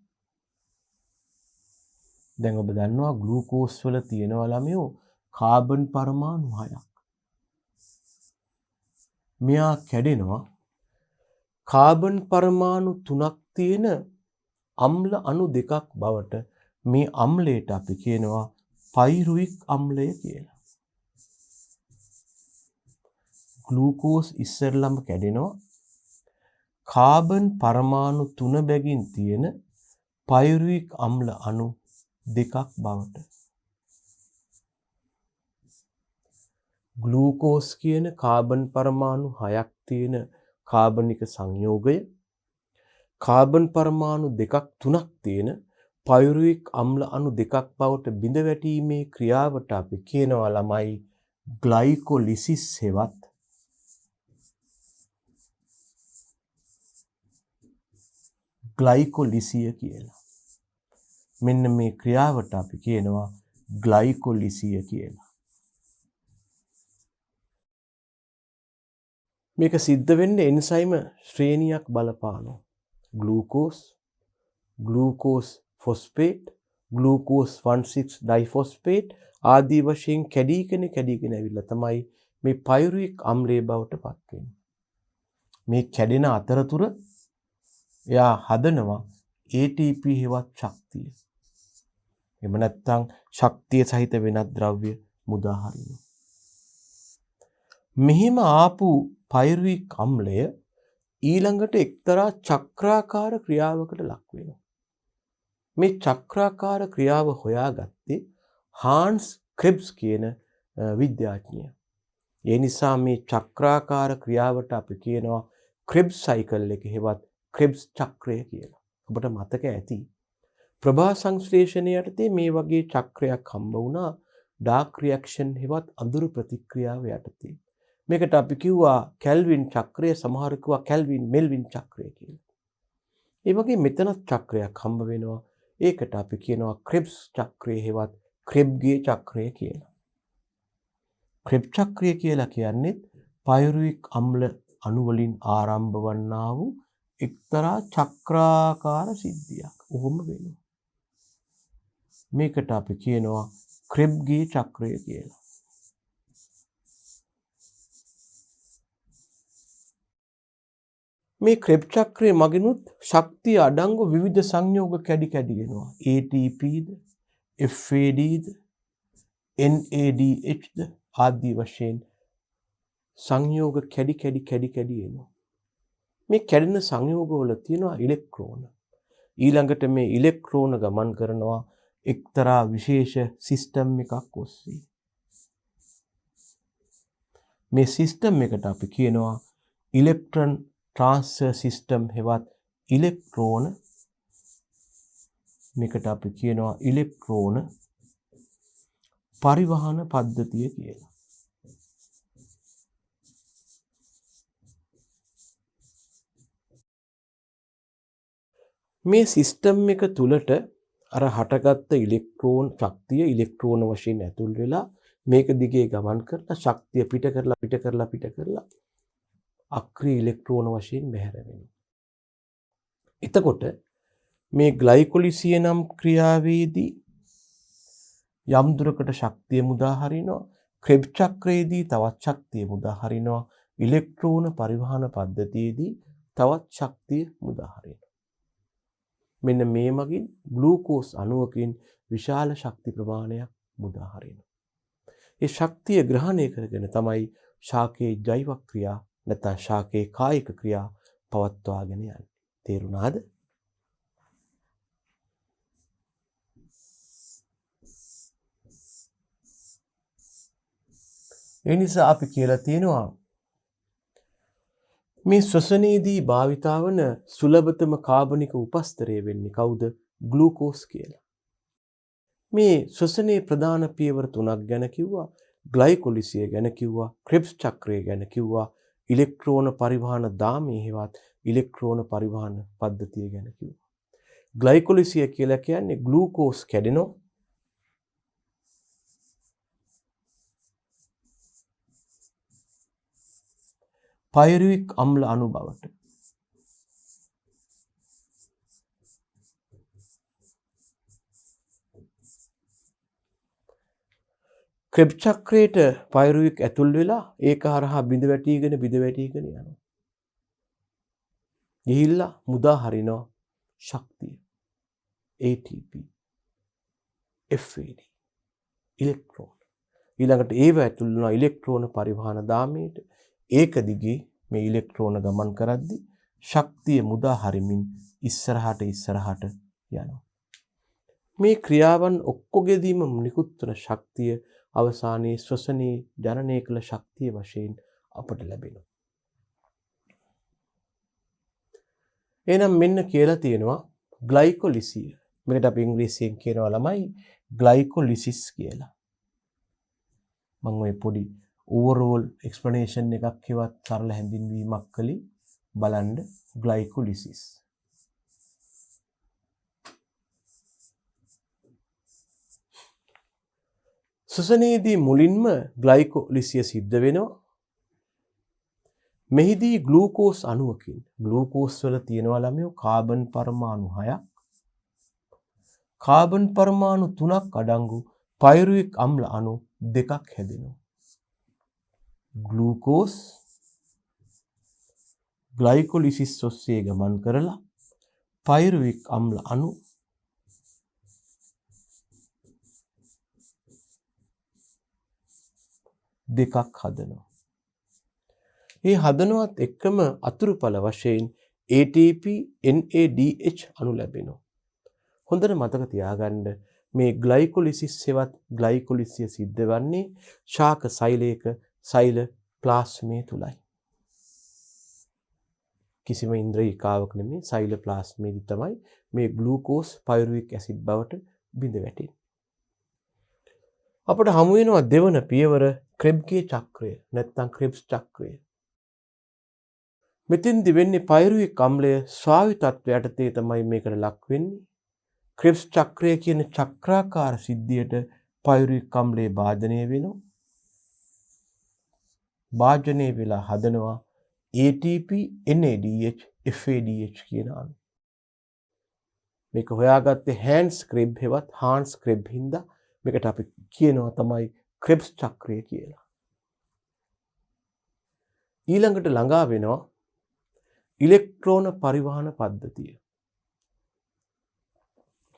දැන් ඔබ දන්නවා ග්ලූකෝස් වල තියෙනවා ළමයෝ කාබන් පරමාණු 6ක්. මෙයා කැඩෙනවා කාබන් පරමාණු 3ක් තියෙන අම්ල අණු 2ක් බවට. මේ අම්ලයට අපි කියනවා පයිරුවික් අම්ලය කියලා. ග්ලූකෝස් ඉස්සෙල්ලම කැඩෙනවා කාබන් පරමාණු 3 බැගින් තියෙන පයුරික් අම්ල අණු 2ක් බවට. ග්ලූකෝස් කියන කාබන් පරමාණු 6ක් තියෙන කාබනික සංයෝගය කාබන් පරමාණු 2ක් 3ක් තියෙන පයුරික් අම්ල අණු 2ක් බවට බිඳ වැටීමේ ක්‍රියාවට අපි කියනවා ළමයි ග්ලයිකොලිසිස් හෙවත් ග්ලයිකොලිසිය කියලා. මෙන්න මේ ක්‍රියාවට අපි කියනවා ග්ලයිකොලිසිය කියලා. මේක සිද්ධ වෙන්නේ එන්සයිම ශ්‍රේණියක් බලපානවා. ග්ලූකෝස් ෆොස්ෆේට්, ග්ලූකෝස් 1,6 ඩයිෆොස්ෆේට් ආදී වශයෙන් කැඩීගෙන ඇවිල්ලා තමයි මේ පයුරික් අම්ලයේ බවට පත් වෙන්නේ. මේ කැඩෙන අතරතුර එයා හදනවා ATP හෙවත් ශක්තිය. එහෙම නැත්නම් ශක්තිය සහිත වෙනත් ද්‍රව්‍ය මුදා හරිනවා. මෙහිම ආපු පයුරික් අම්ලය ඊළඟට එක්තරා චක්‍රාකාර ක්‍රියාවකට ලක් වෙනවා. මේ චක්‍රාකාර ක්‍රියාව හොයාගත්තේ හාන්ස් ක්‍රෙබ්ස් කියන විද්‍යාඥයා. ඒ නිසා මේ චක්‍රාකාර ක්‍රියාවට අපි කියනවා ක්‍රෙබ්ස් සයිකල් එක හෙවත් ක්‍රෙබ්ස් චක්‍රය කියලා. ඔබට මතක ඇති ප්‍රභා සංශ්ලේෂණය යටතේ මේ වගේ චක්‍රයක් හම්බ වුණා ඩාර්ක් රියැක්ෂන් හෙවත් අඳුරු ප්‍රතික්‍රියාව යටතේ. මේකට අපි කිව්වා කැල්වින් චක්‍රය, සමහර කිව්වා කැල්වින් මෙල්වින් චක්‍රය කියලා. ඒ වගේ මෙතනත් චක්‍රයක් හම්බ වෙනවා. ඒකට අපි කියනවා ක්‍රෙබ්ස් චක්‍රය හෙවත් ක්‍රෙබ්ගේ චක්‍රය කියලා. ක්‍රෙබ් චක්‍රය කියලා කියන්නේ පයුරික් අම්ල අණු වලින් ආරම්භ වන්නා වූ එක්තරා චක්‍රාකාර සිද්ධියක්. උහුම වෙනවා. මේකට අපි කියනවා ක්‍රෙබ්ගේ චක්‍රය කියලා. මේ ක්‍රෙබ් චක්‍රයේ මගිනුත් ශක්තිය අඩංගු විවිධ සංයෝග කැඩි එනවා. ATPද, FADද, NADHද ආදී වශයෙන් සංයෝග කැඩි එනවා. මේ කැඩෙන සංයෝගවල තියෙනවා ඉලෙක්ට්‍රෝන. ඊළඟට මේ ඉලෙක්ට්‍රෝන ගමන් කරනවා එක්තරා විශේෂ සිස්ටම් එකක් ඔස්සේ. මේ සිස්ටම් එකට අපි කියනවා ඉලෙක්ට්‍රෝන ट्रांसफर सिस्टम हेවත් ඉලෙක්ට්‍රෝන මේකට අපි කියනවා ඉලෙක්ට්‍රෝන පරිවහන පද්ධතිය කියලා. මේ සිස්ටම් එක තුලට අර හටගත්ත ඉලෙක්ට්‍රෝන ශක්තිය ඉලෙක්ට්‍රෝන වශයෙන් ඇතුල් වෙලා මේක දිගේ ගමන් කරලා ශක්තිය පිට කරලා අක්‍රීය ඉලෙක්ට්‍රෝන වශයෙන් බැහැර වෙනවා. එතකොට මේ ග්ලයිකොලිසිය නම් ක්‍රියාවේදී යම් දුරකට ශක්තිය මුදා හරිනවා. ක්‍රෙබ් චක්‍රයේදී තවත් ශක්තිය මුදා හරිනවා. ඉලෙක්ට්‍රෝන පරිවහන පද්ධතියේදී තවත් ශක්තිය මුදා හරිනවා. මෙන්න මේ මගින් ග්ලූකෝස් අණුවකින් විශාල ශක්ති ප්‍රමාණයක් මුදා හරිනවා. ඒ ශක්තිය ග්‍රහණය කරගෙන තමයි ශාකයේ ජෛව ක්‍රියා නැත්නම් ශාකයේ කායික ක්‍රියා පවත්වාගෙන යන්නේ. තේරුණාද? ඒ නිසා අපි කියලා තියෙනවා මේ ශ්වසනයේදී භාවිතා වන සුලභතම කාබනික උපස්තරය වෙන්නේ කවුද? ග්ලූකෝස් කියලා. මේ ශ්වසනයේ ප්‍රධාන පියවර තුනක් ගැන කිව්වා. ග්ලයිකොලිසිය ගැන කිව්වා. ක්‍රෙබ්ස් චක්‍රය ගැන කිව්වා. ඉලෙක්ට්‍රෝන පරිවහන දාමය හෙවත් ඉලෙක්ට්‍රෝන පරිවහන පද්ධතිය ගැන කිව්වා. ග්ලයිකොලිසිය කියලා කියන්නේ ග්ලූකෝස් කැඩෙනවා. පයරුවික් අම්ල අණු බවට. ක්‍රෙබ් චක්‍රයට පයරුවික් ඇතුල් වෙලා ඒක හරහා බිඳ වැටීගෙන යනවා. ගිහිල්ලා මුදා හරිනවා ශක්තිය. ATP, FAD, ඉලෙක්ට්‍රෝන. ඊළඟට ඒව ඇතුල් වෙනවා ඉලෙක්ට්‍රෝන පරිවහන දාමයට. ඒක දිගේ මේ ඉලෙක්ට්‍රෝන ගමන් කරද්දී ශක්තිය මුදා හරිමින් ඉස්සරහට යනවා. මේ ක්‍රියාවන් ඔක්කොගෙදීම නිකුත් වන ශක්තිය අවසානයේ ශ්වසනයේ ජනනය කළ ශක්තිය වශයෙන් අපට ලැබෙනවා. එහෙනම් මෙන්න කියලා තියෙනවා ග්ලයිකොලිසිය. මේකට අපි ඉංග්‍රීසියෙන් කියනවා ළමයි ග්ලයිකොලිසිස් කියලා. මම ඔය පොඩි ඕවරෝල් එක්ස්ප්ලනේෂන් එකක් කියවත් සරල හැඳින්වීමක් කළේ බලන්න ග්ලයිකොලිසිස්. ශ්වසනයේදී මුලින්ම ග්ලයිකොලිසිය සිද්ධ වෙනවා. මෙහිදී ග්ලූකෝස් අණුවකින් ග්ලූකෝස් වල තියෙනවා ළමයෝ කාබන් පරමාණු 6ක්. කාබන් පරමාණු 3ක් අඩංගු පයිරුවික් අම්ල අණු 2ක් හැදෙනවා. ග්ලූකෝස් ග්ලයිකොලිසිස් ඔස්සේ ගමන් කරලා පයිරුවික් අම්ල අණු දෙකක් හදනවා. මේ හදනවත් එක්කම අතුරුඵල වශයෙන් ATP NADH අණු ලැබෙනවා. හොඳට මතක තියාගන්න මේ ග්ලයිකොලිසිස් සෙවත් ග්ලයිකොලිසිය සිද්ධ වන්නේ ශාක සෛලයක සෛල ප්ලාස්මය තුලයි. කිසිම ඉන්ද්‍රියකාවක් නෙමෙයි සෛල ප්ලාස්මයේදී තමයි මේ ග්ලූකෝස් පයිරුවික් ඇසිඩ් බවට බිඳ වැටෙන්නේ. අපට හමු වෙනවා දෙවන පියවර ක්‍රෙබ්ගේ චක්‍රය නැත්නම් ක්‍රිබ්ස් චක්‍රය. මෙතෙන්දි වෙන්නේ පයිරුවික් අම්ලය ස්වාභාවික තත්වයට යටතේ තමයි මේකට ලක් වෙන්නේ. ක්‍රිබ්ස් චක්‍රය කියන චක්‍රාකාර සිද්ධියට පයිරුවික් අම්ලයේ භාජනය වෙනවා. භාජනය වෙලා හදනවා ATP NADH FADH කියන අණු. මේක හොයාගත්තේ හෑන්ස් ක්‍රෙබ් හෙවත් හාන්ස් ක්‍රෙබ් හින්දා මේකට අපි කියනවා තමයි ක්‍රිබ්ස් චක්‍රය කියලා. ඊළඟට ළඟා වෙනවා ඉලෙක්ට්‍රෝන පරිවහන පද්ධතිය.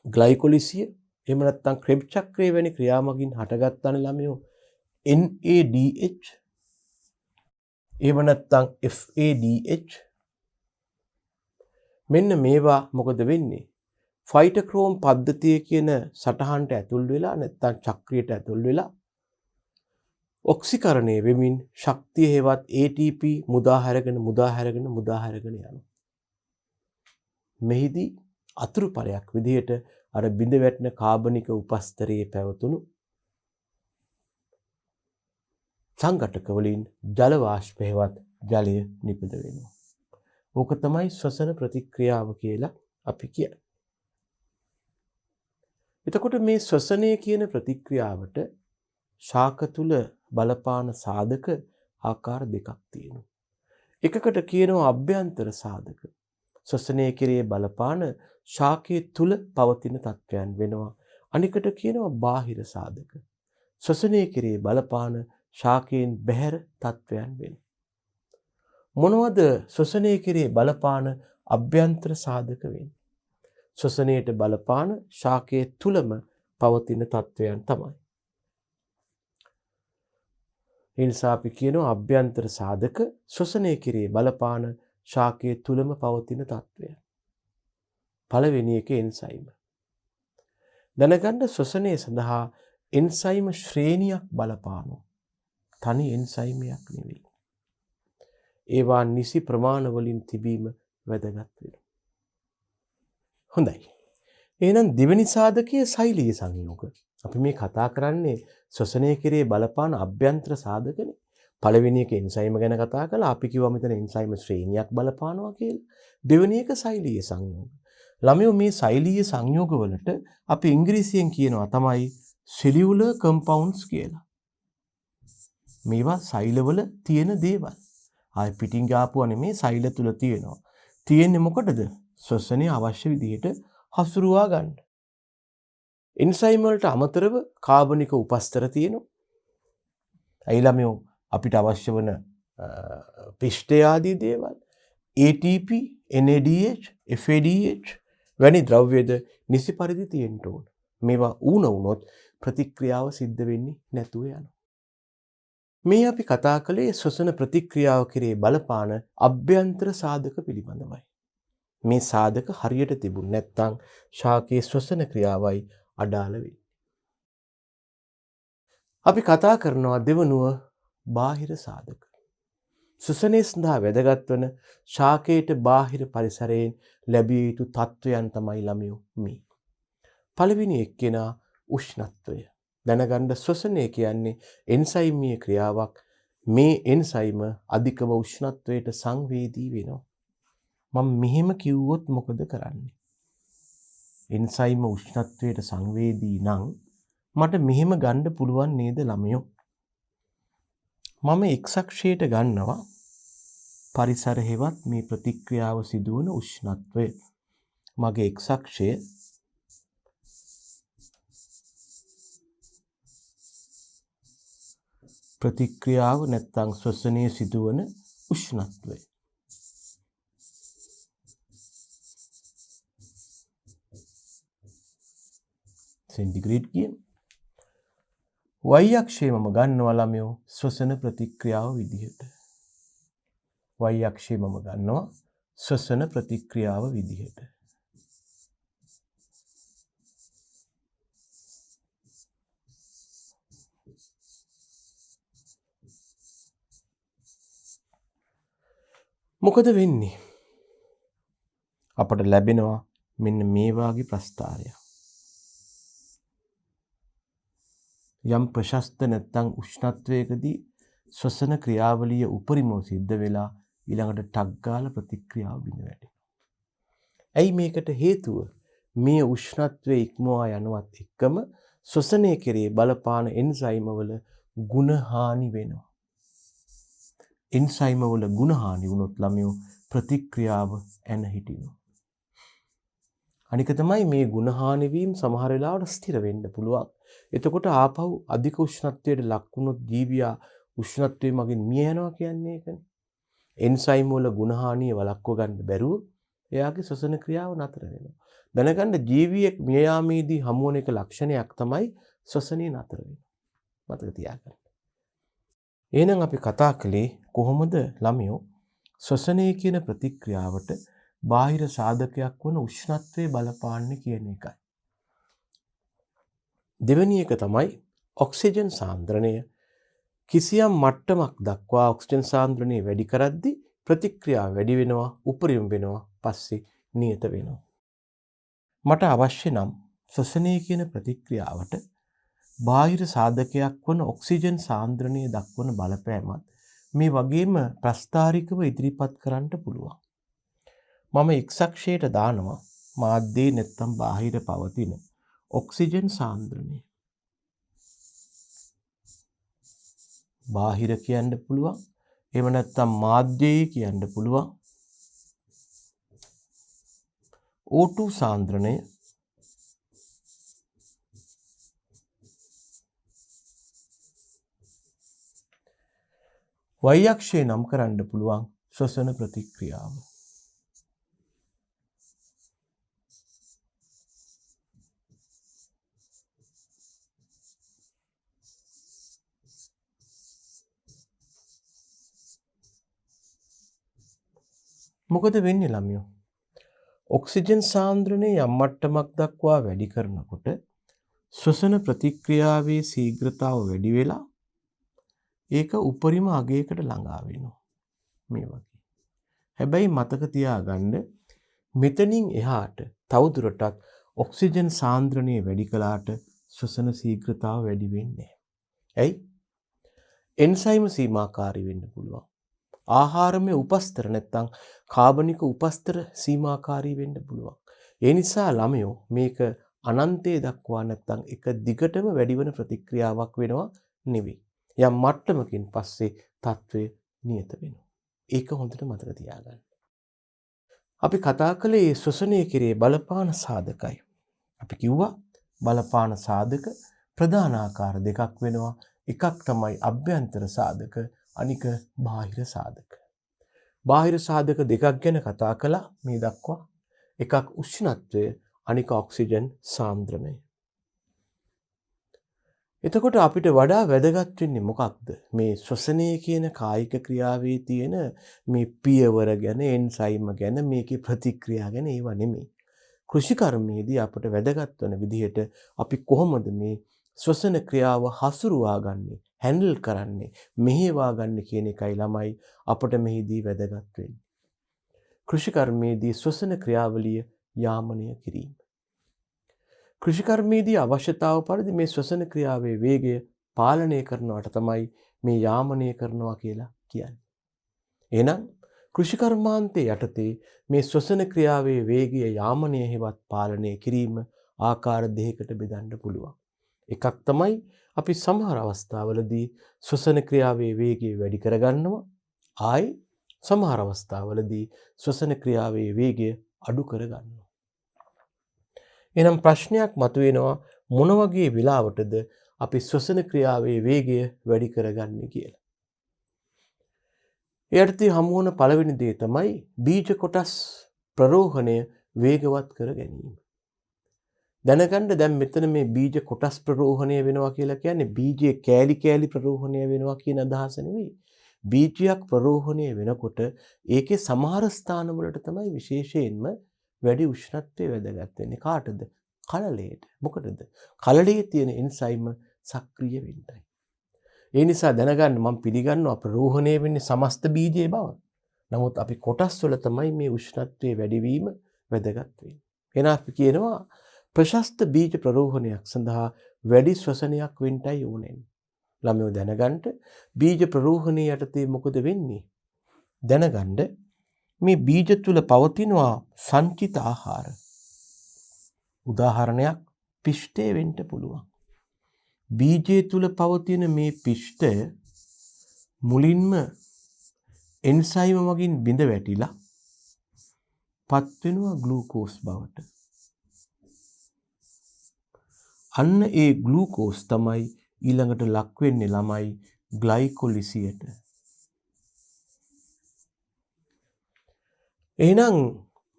ග්ලයිකොලිසිය එහෙම නැත්නම් ක්‍රෙබ් චක්‍රය වැනි ක්‍රියාමගින් හටගත්තානේ ළමයෝ NADH එහෙම නැත්නම් FADH. මෙන්න මේවා මොකද වෙන්නේ? ෆයිටෝක්‍රෝම් පද්ධතිය කියන සටහනට ඇතුල් වෙලා නැත්නම් චක්‍රයට ඇතුල් වෙලා ඔක්සිකරණය වෙමින් ශක්තිය හේවත් ATP මුදා හැරගෙන යනවා. මෙහිදී අතුරුඵලයක් විදිහට අර බිඳ වැටෙන කාබනික උපස්තරයේ පැවතුණු සංඝටක වලින් ජල වාෂ්පයවත් ජලය නිපද වෙනවා. ඕක තමයි ශ්වසන ප්‍රතික්‍රියාව කියලා අපි කියන්නේ. එතකොට මේ ශ්වසනය කියන ප්‍රතික්‍රියාවට ශාක තුල බලපාන සාධක ආකාර දෙකක් තියෙනවා. එකකට කියනවා අභ්‍යන්තර සාධක. ශ්වසනය කෙරේ බලපාන ශාකයේ තුල පවතින තත්වයන් වෙනවා. අනිකට කියනවා බාහිර සාධක. ශ්වසනය කෙරේ බලපාන ශාකයෙන් බැහැර තත්වයන් වෙනවා. මොනවද ශ්වසනය කෙරේ බලපාන අභ්‍යන්තර සාධක වෙන්නේ? ශ්වසනයට බලපාන ශාකයේ තුලම පවතින තත්වයන් තමයි. ඒ නිසා අපි කියනවා අභ්‍යන්තර සාධක ශ්වසනය කෙරේ බලපාන ශාකයේ තුලම පවතින තත්වය. පළවෙනි එක එන්සයිම. දැනගන්න ශ්වසනය සඳහා එන්සයිම ශ්‍රේණියක් බලපානවා. තනි එන්සයිමයක් නෙවෙයි. ඒවා නිසි ප්‍රමාණ වලින් තිබීම වැදගත් වෙනවා. හොඳයි. එහෙනම් දෙවෙනි සාධකයේ සෛලීය සංයෝග. අපි මේ කතා කරන්නේ ශ්වසනය කෙරේ බලපාන අභ්‍යන්තර සාධකනේ. පළවෙනි එක එන්සයිම ගැන කතා කළා. අපි කිව්වා මෙතන එන්සයිම ශ්‍රේණියක් බලපානවා කියලා. දෙවෙනි එක සෛලීය සංයෝග. ළමයෝ මේ සෛලීය සංයෝග වලට අපි ඉංග්‍රීසියෙන් කියනවා තමයි cellular compounds කියලා. මේවා සෛලවල තියෙන දේවල්. ආයි පිටින් ගාපුවා නෙමේ සෛල තුල තියෙනවා. තියෙන්නේ මොකටද? ශ්වසනය අවශ්‍ය විදිහට හසුරුවා ගන්න. එන්සයිම් වලට අමතරව කාබනික උපස්තර තියෙනවා. ඒ ළමයෝ අපිට අවශ්‍ය වන පිෂ්ඨය ආදී දේවල් ATP, NADH, FADH වැනි ද්‍රව්‍යද නිසි පරිදි තියෙන්න ඕන. මේවා ඌන වුණොත් ප්‍රතික්‍රියාව සිද්ධ වෙන්නේ නැතුව යනවා. මේ අපි කතා කළේ ශ්වසන ප්‍රතික්‍රියාව කෙරේ බලපාන අභ්‍යන්තර සාධක පිළිබඳවයි. මේ සාධක හරියට තිබුණ නැත්නම් ශාකයේ ශ්වසන ක්‍රියාවයි අඩාල වෙන්නේ. අපි කතා කරනවා දෙවනුව බාහිර සාධක. ශ්වසනයේ සඳහා වැදගත් වන ශාකයට බාහිර පරිසරයෙන් ලැබිය යුතු තත්වයන් තමයි ළමයෝ මේ. පළවෙනි එක්කෙනා උෂ්ණත්වය. දැනගන්න ශ්වසනය කියන්නේ එන්සයිමීය ක්‍රියාවක්. මේ එන්සයිම අධිකව උෂ්ණත්වයට සංවේදී වෙනවා. මම මෙහෙම කිව්වොත් මොකද කරන්නේ? එන්සයිම උෂ්ණත්වයට සංවේදී නම් මට මෙහෙම ගන්න පුළුවන් නේද ළමයෝ? මම එක්සක්ෂයට ගන්නවා පරිසර හේවත් මේ ප්‍රතික්‍රියාව සිදුවන උෂ්ණත්වය. මගේ එක්සක්ෂය ප්‍රතික්‍රියාව නැත්නම් ශ්වසනයේ සිදුවන උෂ්ණත්වය. සෙන්ටිග්‍රේඩ් කියන y අක්ෂය මම ගන්නවා ළමයෝ ශ්වසන ප්‍රතික්‍රියාව විදිහට. y අක්ෂය මම ගන්නවා ශ්වසන ප්‍රතික්‍රියාව විදිහට. මොකද වෙන්නේ? අපට ලැබෙනවා මෙන්න මේ වාගේ ප්‍රස්ථාරයක්. යම් ප්‍රශස්ත නැත්නම් උෂ්ණත්වයකදී ශ්වසන ක්‍රියාවලිය උපරිමව සිද්ධ වෙලා ඊළඟට ටක් ගාලා ප්‍රතික්‍රියාව බිඳ වැටෙනවා. ඇයි මේකට හේතුව? මේ උෂ්ණත්වයේ ඉක්මවා යනවත් එක්කම ශ්වසනය කෙරේ බලපාන එන්සයිම වල ගුණහානි වෙනවා. එන්සයිම වල ගුණහානි වුණොත් ළමයෝ ප්‍රතික්‍රියාව එන හිටිනවා. අනික තමයි මේ ගුණහානි වීම සමහර වෙලාවට ස්ථිර වෙන්න පුළුවන්. එතකොට ආපහු අධික උෂ්ණත්වයට ලක් වුණොත් ජීවියා උෂ්ණත්වයේ මගින් මිය යනවා කියන්නේ ඒකනේ. එන්සයිම් වල ගුණහානිය වළක්ව ගන්න බැරුව එයාගේ ශ්වසන ක්‍රියාව නතර වෙනවා. දැනගන්න ජීවියෙක් මිය යාමේදී හමු වන එක ලක්ෂණයක් තමයි ශ්වසනය නතර වෙනවා. මතක තියාගන්න. එහෙනම් අපි කතා කළේ කොහොමද ළමයෝ ශ්වසනය කියන ප්‍රතික්‍රියාවට බාහිර සාධකයක් වන උෂ්ණත්වයේ බලපාන්නේ කියන එකයි. දෙවෙනි එක තමයි ඔක්සිජන් සාන්ද්‍රණය. කිසියම් මට්ටමක් දක්වා ඔක්සිජන් සාන්ද්‍රණය වැඩි කරද්දී ප්‍රතික්‍රියාව වැඩි වෙනවා, උපරිම වෙනවා, පස්සේ නියත වෙනවා. මට අවශ්‍ය නම් ශ්වසනය කියන ප්‍රතික්‍රියාවට බාහිර සාධකයක් වන ඔක්සිජන් සාන්ද්‍රණය දක්වන බලපෑමත් මේ වගේම ප්‍රස්ථාරිකව ඉදිරිපත් කරන්න පුළුවන්. මම x අක්ෂයට දානවා මාධ්‍යයේ නැත්තම් බාහිර පවතින ඔක්සිජන් සාන්ද්‍රණය. බාහිර කියන්න පුළුවන්. එහෙම නැත්තම් මාධ්‍යයේ කියන්න පුළුවන්. O2 සාන්ද්‍රණය y අක්ෂය නම් කරන්න පුළුවන් ශ්වසන ප්‍රතික්‍රියාව. මොකද වෙන්නේ ළමයෝ? ඔක්සිජන් සාන්ද්‍රණය යම් මට්ටමක් දක්වා වැඩි කරනකොට ශ්වසන ප්‍රතික්‍රියාවේ ශීඝ්‍රතාව වැඩි වෙලා ඒක උපරිම අගයකට ළඟා වෙනවා. මේ වගේ. හැබැයි මතක තියාගන්න මෙතනින් එහාට තවදුරටත් ඔක්සිජන් සාන්ද්‍රණය වැඩි කළාට ශ්වසන ශීඝ්‍රතාව වැඩි වෙන්නේ නැහැ. ඇයි? එන්සයිම සීමාකාරී වෙන්න පුළුවන්. ආහාරමය උපස්තර නැත්නම් කාබනික උපස්තර සීමාකාරී වෙන්න පුළුවන්. ඒ නිසා ළමයෝ මේක අනන්තයේ දක්වා නැත්නම් එක දිගටම වැඩි වෙන ප්‍රතික්‍රියාවක් වෙනවා නෙවෙයි. යම් මට්ටමකින් පස්සේ තත්වය නියත වෙනවා. ඒක හොඳට මතක තියාගන්න. අපි කතා කළේ ශ්වසනය කෙරේ බලපාන සාධකයි. අපි කිව්වා බලපාන සාධක ප්‍රධාන ආකාර දෙකක් වෙනවා. එකක් තමයි අභ්‍යන්තර සාධක, අනික බාහිර සාධක. බාහිර සාධක දෙකක් ගැන කතා කළා මේ දක්වා. එකක් උෂ්ණත්වය, අනික ඔක්සිජන් සාන්ද්‍රණය. එතකොට අපිට වඩා වැදගත් වෙන්නේ මොකක්ද? මේ ශ්වසනය කියන කායික ක්‍රියාවේ තියෙන මේ පියවර ගැන, එන්සයිම ගැන, මේකේ ප්‍රතික්‍රියා ගැන ඒව නෙමෙයි. කෘෂිකර්මයේදී අපට වැදගත් වන විදිහට අපි කොහොමද මේ ශ්වසන ක්‍රියාව හසුරුවා ගන්නේ, හැන්ඩල් කරන්නේ, මෙහෙවා ගන්න කියන එකයි ළමයි අපට මෙහිදී වැදගත් වෙන්නේ. කෘෂිකර්මයේදී ශ්වසන ක්‍රියාවලිය යාමනය කිරීම. කෘෂිකර්මයේදී අවශ්‍යතාව පරිදි මේ ශ්වසන ක්‍රියාවේ වේගය පාලනය කරනවට තමයි මේ යාමනය කරනවා කියලා කියන්නේ. එහෙනම් කෘෂිකර්මාන්තයේ යටතේ මේ ශ්වසන ක්‍රියාවේ වේගය යාමනය හෙවත් පාලනය කිරීම ආකාර දෙකකට බෙදන්න පුළුවන්. එකක් තමයි අපි සමහර අවස්ථාවලදී ශ්වසන ක්‍රියාවේ වේගය වැඩි කරගන්නවා. ආයි සමහර අවස්ථාවලදී ශ්වසන ක්‍රියාවේ වේගය අඩු කරගන්නවා. එනම් ප්‍රශ්නයක් මතුවෙනවා මොන වගේ වෙලාවටද අපි ශ්වසන ක්‍රියාවේ වේගය වැඩි කරගන්නේ කියලා. එයට හමු වන පළවෙනි දේ තමයි බීජ කොටස් ප්‍රරෝහණය වේගවත් කර ගැනීම. දැනගන්න දැන් මෙතන මේ බීජ කොටස් ප්‍රරෝහණය වෙනවා කියලා කියන්නේ බීජයේ කෑලි කෑලි ප්‍රරෝහණය වෙනවා කියන අදහස නෙවෙයි. බීජයක් ප්‍රරෝහණය වෙනකොට ඒකේ සමහර ස්ථානවලට තමයි විශේෂයෙන්ම වැඩි උෂ්ණත්වය වැදගත් වෙන්නේ. කාටද? කලලයට. මොකටද? කලලයේ තියෙන එන්සයිම සක්‍රිය වෙන්නයි. ඒ නිසා දැනගන්න මම පිළිගන්නවා ප්‍රරෝහණය වෙන්නේ සමස්ත බීජයේ බව. නමුත් අපි කොටස් වල තමයි මේ උෂ්ණත්වයේ වැඩිවීම වැදගත් වෙන්නේ. එහෙනම් අපි කියනවා ප්‍රශස්ත බීජ ප්‍රරෝහණයක් සඳහා වැඩි ශ්වසනයක් වෙන්නයි ඕනේ. ළමයෝ දැනගන්න බීජ ප්‍රරෝහණයේ යටතේ මොකද වෙන්නේ? දැනගන්න මේ බීජ තුල පවතිනවා සංචිත ආහාර. උදාහරණයක් පිෂ්ඨය වෙන්න පුළුවන්. බීජය තුල පවතින මේ පිෂ්ඨය මුලින්ම එන්සයිම වලින් බිඳ වැටිලා පත් වෙනවා ග්ලූකෝස් බවට. අන්න ඒ ග්ලූකෝස් තමයි ඊළඟට ලක් වෙන්නේ ළමයි ග්ලයිකොලිසියට. එහෙනම්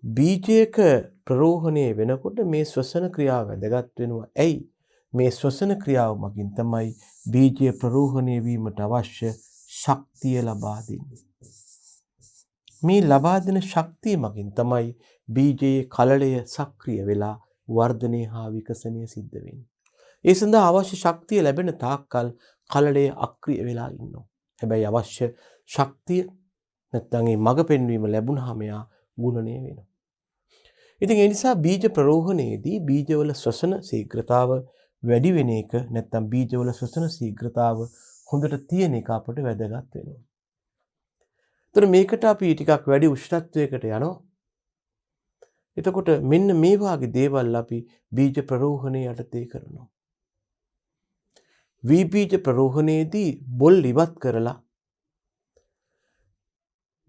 බීජයක ප්‍රරෝහණය වෙනකොට මේ ශ්වසන ක්‍රියාව වැදගත් වෙනවා. ඇයි? මේ ශ්වසන ක්‍රියාව මගින් තමයි බීජය ප්‍රරෝහණය වීමට අවශ්‍ය ශක්තිය ලබා දෙන්නේ. මේ ලබා දෙන ශක්තිය මගින් තමයි බීජයේ කලලය සක්‍රිය වෙලා වර්ධනය හා විකසනය සිද්ධ වෙන්නේ. ඒ සඳහා අවශ්‍ය ශක්තිය ලැබෙන තාක්කල් කලලය අක්‍රිය වෙලා ඉන්නවා. හැබැයි අවශ්‍ය ශක්තිය නැත්නම් මේ මඟ පෙන්වීම ලැබුණාම යා ගුණණය වෙනවා. ඉතින් ඒ නිසා බීජ ප්‍රරෝහණයේදී බීජවල ශ්වසන ශීඝ්‍රතාව වැඩි වෙන එක නැත්නම් බීජවල ශ්වසන ශීඝ්‍රතාව හොඳට තියෙන එක අපට වැදගත් වෙනවා. ඒතර මේකට අපි ටිකක් වැඩි උෂ්ණත්වයකට යනවා. එතකොට මෙන්න මේ වාගේ දේවල් අපි බීජ ප්‍රරෝහණය යටතේ කරනවා. වී බීජ ප්‍රරෝහණයේදී බොල් ඉවත් කරලා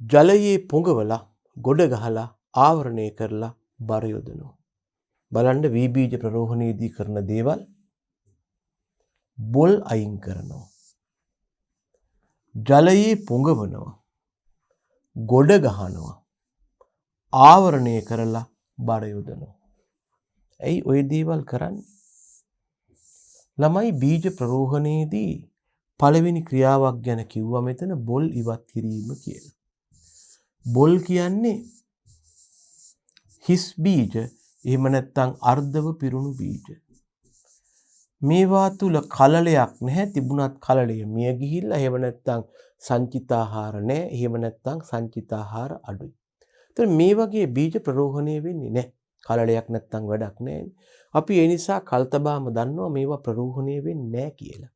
ජලයේ පොඟවලා ගොඩ ගහලා ආවරණය කරලා බර යොදනවා. බලන්න වී බීජ ප්‍රරෝහණයේදී කරන දේවල් බොල් අයින් කරනවා. ජලයේ පොඟවනවා. ගොඩ ගහනවා. ආවරණය කරලා බර යොදනවා. ඇයි ওই දේවල් කරන්නේ? ළමයි බීජ ප්‍රරෝහණයේදී පළවෙනි ක්‍රියාවක් ගැන කිව්වා මෙතන බොල් ඉවත් කිරීම කියලා. බොල් කියන්නේ හිස් බීජ එහෙම නැත්නම් අර්ධව පිරුණු බීජ. මේවා තුල කලලයක් නැහැ. තිබුණත් කලලය මිය ගිහිල්ලා එහෙම නැත්නම් සංචිතාහාර නැහැ. එහෙම නැත්නම් සංචිතාහාර අඩුයි. ඒතර මේ වගේ බීජ ප්‍රරෝහණය වෙන්නේ නැහැ. කලලයක් නැත්නම් වැඩක් නැහැ. අපි ඒ නිසා කල්තබාම දන්නවා මේවා ප්‍රරෝහණය වෙන්නේ නැහැ කියලා.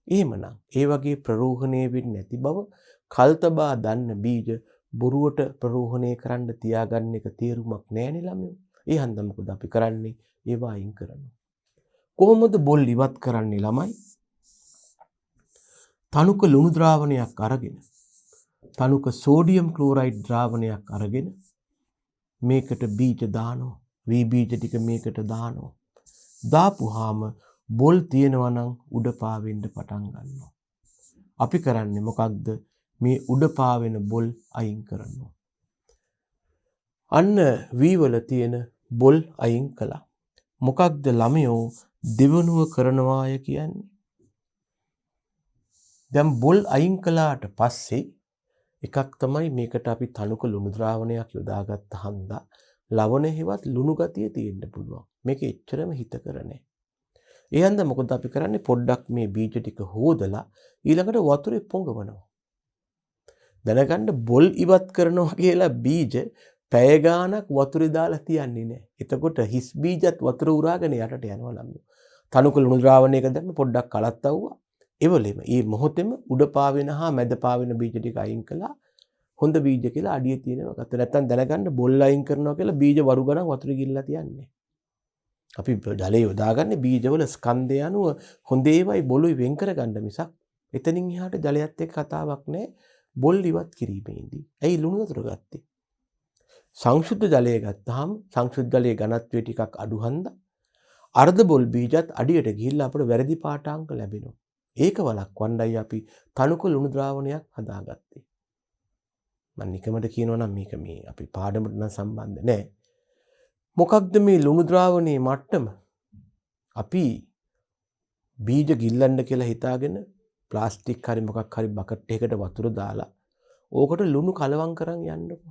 එහෙමනම් ඒ වගේ ප්‍රරෝහණය වෙන්නේ නැති බව කල්තබා දන්න බීජ බොරුවට ප්‍රරෝහණය කරන්න තියාගන්න එක තේරුමක් නැහැ ළමයෝ. ඒ හන්ද මොකද අපි කරන්නේ? ඒවා අයින් කරනවා. කොහොමද බොල් ඉවත් කරන්නේ ළමයි? තනුක ලුණු ද්‍රාවණයක් අරගෙන තනුක සෝඩියම් ක්ලෝරයිඩ් ද්‍රාවණයක් අරගෙන මේකට බීජ දානවා. වී බීජ ටික මේකට දානවා. දාපුවාම බොල් තියෙනවා නම් උඩ පාවෙන්න පටන් ගන්නවා. අපි කරන්නේ මොකක්ද? මේ උඩ පාවෙන බොල් අයින් කරනවා. අන්න වී වල තියෙන බොල් අයින් කළා. මොකක්ද ළමයෝ දෙවනුව කරනවාය කියන්නේ? දැන් බොල් අයින් කළාට පස්සේ එකක් තමයි මේකට අපි තනුක ලුණු ද්‍රාවණයක් යොදාගත්ත හන්දා ලවණ හේවත් ලුණු ගතිය තියෙන්න පුළුවන්. මේක එච්චරම හිතකර නැහැ. ඒ හන්ද මොකද අපි කරන්නේ පොඩ්ඩක් මේ බීජ ටික හොදලා ඊළඟට වතුරේ පොඟවනවා. දැනගන්න බොල් ඉවත් කරනවා කියලා බීජ පැය ගාණක් වතුරේ දාලා තියන්නේ නැහැ. එතකොට හිස් බීජත් වතුර උරාගෙන යටට යනවා ළමයි. තනුක ලුණු ද්‍රාවණයක දැම්ම පොඩ්ඩක් කලත් අවුවා. එවලෙම මේ මොහොතේම උඩ පාවෙන හා මැද පාවෙන බීජ ටික අයින් කළා. හොඳ බීජ කියලා අඩිය තියෙනවා. ගත්ත නැත්නම් දැනගන්න බොල් අයින් කරනවා කියලා බීජ වරු ගණන් වතුරේ ගිල්ලා තියන්නේ. අපි ජලය යොදාගන්නේ බීජවල ස්කන්ධය අනුව හොඳ ඒවායි බොළුයි වෙන් කරගන්න මිසක් එතනින් එහාට ජලයත් එක්ක කතාවක් නැහැ. බොල් ඉවත් කිරීමේදී. ඇයි ලුණු වතුර ගත්තේ? සංශුද්ධ ජලය ගත්තාම සංශුද්ධ ජලයේ ඝනත්වය ටිකක් අඩු හන්දා අර්ධ බොල් බීජත් අඩියට ගිහිල්ලා අපිට වැරදි පාඨාංක ලැබෙනවා. ඒක වළක්වන්නයි අපි තනුක ලුණු ද්‍රාවණයක් හදාගත්තේ. මම නිකමට කියනවා නම් මේක මේ අපි පාඩමට නම් සම්බන්ධ නැහැ. මොකක්ද මේ ලුණු ද්‍රාවණයේ මට්ටම? අපි බීජ ගිල්ලන්න කියලා හිතාගෙන ප්ලාස්ටික් හරි මොකක් හරි බකට් එකකට වතුර දාලා ඕකට ලුණු කලවම් කරන් යන්නකො.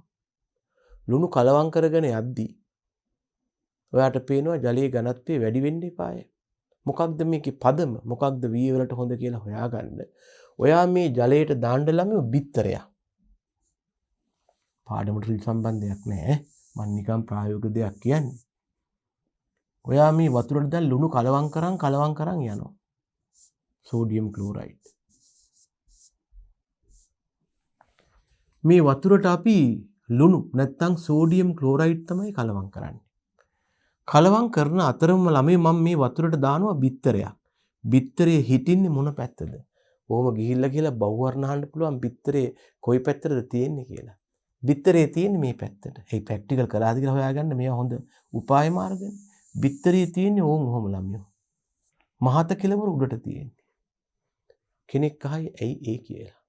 ලුණු කලවම් කරගෙන යද්දී ඔයාට පේනවා ජලයේ ඝනත්වය වැඩි වෙන්න එපාය. මොකක්ද මේකේ පදම? මොකක්ද වී වලට හොඳ කියලා හොයාගන්න. ඔයා මේ ජලයට දාන්න ළමයි බිත්තරයක්. පාඩමට සම්බන්ධයක් නැහැ. මම නිකන් ප්‍රායෝගික දෙයක් කියන්නේ. ඔයා මේ වතුරට දැන් ලුණු කලවම් කරන් යනවා. Sodium chloride. මේ වතුරට අපි ලුණු නැත්තම් සෝඩියම් ක්ලෝරයිඩ් තමයි කලවම් කරන්නේ. කලවම් කරන අතරම ළමයි මම මේ වතුරට දානවා බිත්තරයක්. බිත්තරේ හිටින්නේ මොන පැත්තද? කොහොම ගිහිල්ලා කියලා බහුවර්ණ අහන්න පුළුවන් බිත්තරේ කොයි පැත්තටද තියෙන්නේ කියලා. බිත්තරේ තියෙන්නේ මේ පැත්තට. ඒ ප්‍රැක්ටිකල් කරාද කියලා හොයාගන්න මේවා හොඳ උපාය මාර්ගනේ. බිත්තරේ තියෙන්නේ ඔහොම ළමයෝ. මහත කෙලවර උඩට තියෙන්නේ. කෙනෙක් අහයි ඇයි ඒ කියලා.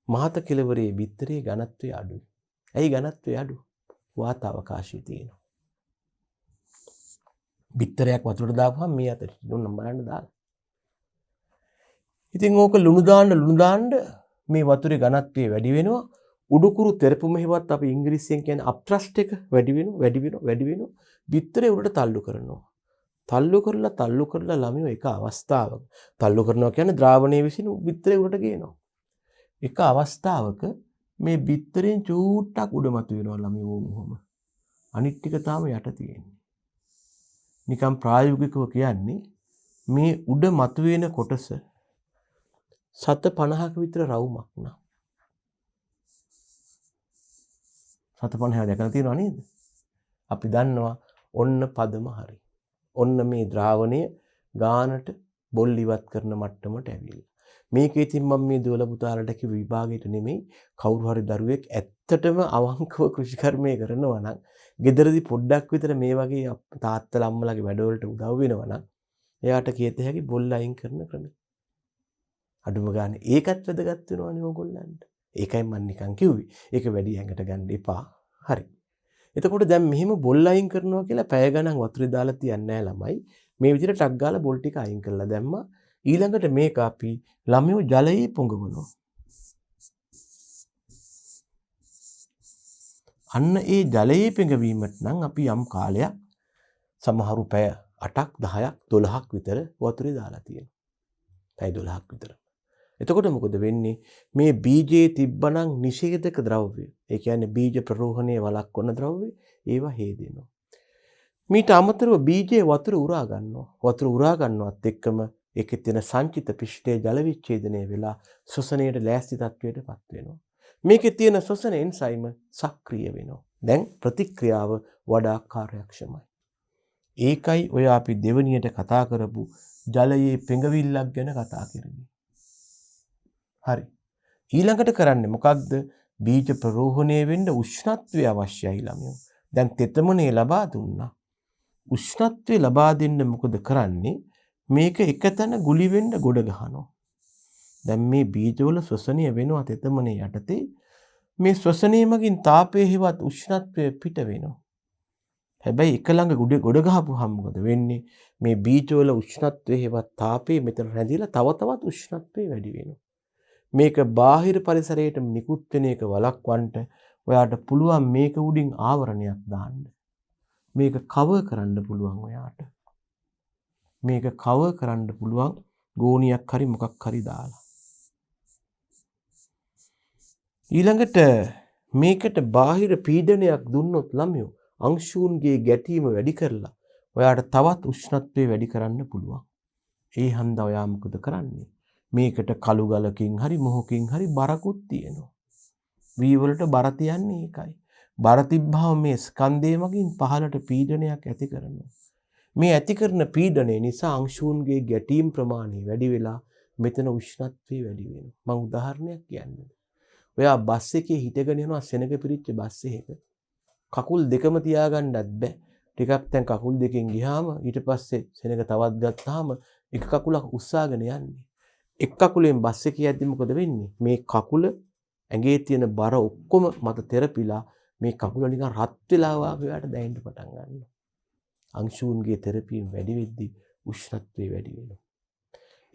මහත කෙලවරේ බිත්තරේ ඝනත්වය අඩුයි. ඇයි ඝනත්වය අඩු? වාතාවකාශය තියෙනවා. බිත්තරයක් වතුරට දාපුවම මේ අතට ලුණු බලන්න දාලා. ඉතින් ඕක ලුණු දාන්න මේ වතුරේ ඝනත්වය වැඩි වෙනවා. උඩුකුරු තෙරපුම හේවත් අපි ඉංග්‍රීසියෙන් කියන්නේ අප්‍රස්ට් එක වැඩි වෙනවා. බිත්තරේ උඩට තල්ලු කරනවා. තල්ලු කරලා ළමයෝ එක අවස්ථාවක තල්ලු කරනවා කියන්නේ ද්‍රාවණයේ විසින් බිත්තරේ උඩට ගේනවා. එක අවස්ථාවක මේ බිත්තරෙන් චූට්ටක් උඩ මතු වෙනවා ළමයෝ මොහොම. අනිත් ටික තාම යට තියෙන්නේ. නිකම් ප්‍රායෝගිකව කියන්නේ මේ උඩ මතු වෙන කොටස 750ක විතර රවුමක් නා. 750 දැකලා තියෙනව නේද? අපි දන්නවා ඔන්න පදම හරි. ඔන්න මේ ද්‍රාවණය ගානට බොල් ඉවත් කරන මට්ටමට ඇවිල්ලා. මේකේ ඉතින් මම මේ දුවල පුතාලට කිව්ව විභාගයට නෙමෙයි කවුරු හරි දරුවෙක් ඇත්තටම අවංකව කෘෂිකර්මය කරනවා නම් ගෙදරදී පොඩ්ඩක් විතර මේ වගේ තාත්තලා අම්මලාගේ වැඩවලට උදව් වෙනවා නම් එයාට කියත හැකි බොල් අයින් කරන ක්‍රමය. අඩුම ගානේ ඒකත් වැදගත් වෙනවනේ ඕගොල්ලන්ට. ඒකයි මම නිකන් කිව්වේ. ඒක වැඩි ඇඟට ගන්න එපා. හරි. එතකොට දැන් මෙහෙම බොල් අයින් කරනවා කියලා පැය ගණන් වතුරේ දාලා තියන්නේ නැහැ ළමයි. මේ විදිහට ටක් ගාලා බොල් ටික අයින් කරලා දැම්මා. ඊළඟට මේක අපි ළමයෝ ජලයේ පොඟවනවා. අන්න ඒ ජලයේ පෙඟවීමට නම් අපි යම් කාලයක් සමහරු පැය 8ක් 10ක් 12ක් විතර වතුරේ දාලා තියෙනවා. පැය 12ක් විතර. එතකොට මොකද වෙන්නේ? මේ බීජයේ තිබ්බනම් නිෂේධක ද්‍රව්‍ය. ඒ කියන්නේ බීජ ප්‍රරෝහණය වළක්වන ද්‍රව්‍ය ඒවා හේදෙනවා. මීට අමතරව බීජයේ වතුර උරා ගන්නවා. වතුර උරා ගන්නවත් එක්කම ඒකේ තියෙන සංචිත පිෂ්ඨයේ ජල විච්ඡේදනය වෙලා ශ්වසනයට ලෑස්ති තත්වයටපත් වෙනවා. මේකේ තියෙන ශ්වසන එන්සයිම සක්‍රිය වෙනවා. දැන් ප්‍රතික්‍රියාව වඩා කාර්යක්ෂමයි. ඒකයි ඔය අපි දෙවණියට කතා කරපු ජලයේ පෙඟවිල්ලක් ගැන කතා කරන්නේ. හරි. ඊළඟට කරන්නේ මොකක්ද? බීජ ප්‍රරෝහණය වෙන්න උෂ්ණත්වය අවශ්‍යයි ළමයෝ. දැන් තෙතමනේ ලබා දුන්නා. උෂ්ණත්වය ලබා දෙන්න මොකද කරන්නේ? මේක එකතැන ගුලි වෙන්න ගොඩ ගහනවා. දැන් මේ බීජවල ශ්වසනය වෙනවා තෙතමනේ යටතේ. මේ ශ්වසනය මගින් තාපය හෙවත් උෂ්ණත්වය පිට වෙනවා. හැබැයි එක ළඟ ගොඩ ගහපුවාම මොකද වෙන්නේ? මේ බීජවල උෂ්ණත්වය හෙවත් තාපය මෙතන රැඳිලා තව තවත් උෂ්ණත්වය වැඩි වෙනවා. මේක බාහිර පරිසරයට නිකුත් වෙන එක වළක්වන්න ඔයාට පුළුවන් මේක උඩින් ආවරණයක් දාන්න. මේක කවර් කරන්න පුළුවන් ඔයාට. මේක කවර් කරන්න පුළුවන් ගෝණියක් හරි මොකක් හරි දාලා. ඊළඟට මේකට බාහිර පීඩනයක් දුන්නොත් ළමයෝ අංශූන්ගේ ගැටීම වැඩි කරලා ඔයාට තවත් උෂ්ණත්වය වැඩි කරන්න පුළුවන්. ඒ හන්දා ඔයා මොකද කරන්නේ? මේකට කළු ගලකින් හරි මොහොකින් හරි බරකුත් තියෙනවා. වී වලට බර තියන්නේ ඒකයි. බර තිබ්බහම මේ ස්කන්ධය මගින් පහළට පීඩනයක් ඇති කරනවා. මේ ඇති කරන පීඩනය නිසා අංශූන්ගේ ගැටීම් ප්‍රමාණය වැඩි වෙලා මෙතන උෂ්ණත්වය වැඩි වෙනවා. මම උදාහරණයක් කියන්නම්. ඔයා බස් එකේ හිටගෙන යනවා සෙනඟ පිරිච්ච බස් එකක. කකුල් දෙකම තියාගන්නත් බෑ. ටිකක් දැන් කකුල් දෙකෙන් ගියාම ඊට පස්සේ සෙනඟ තවත් ගත්තාම එක කකුලක් උස්සාගෙන යන්නේ. එක් කකුලෙන් බස් එකේ යද්දි මොකද වෙන්නේ? මේ කකුල ඇඟේ තියෙන බර ඔක්කොම මත තෙරපිලා මේ කකුල නිකන් රත් වෙලා වගේ වට දැනෙන්න පටන් ගන්නවා. අංශූන්ගේ තෙරපීම වැඩි වෙද්දී උෂ්ණත්වය වැඩි වෙනවා.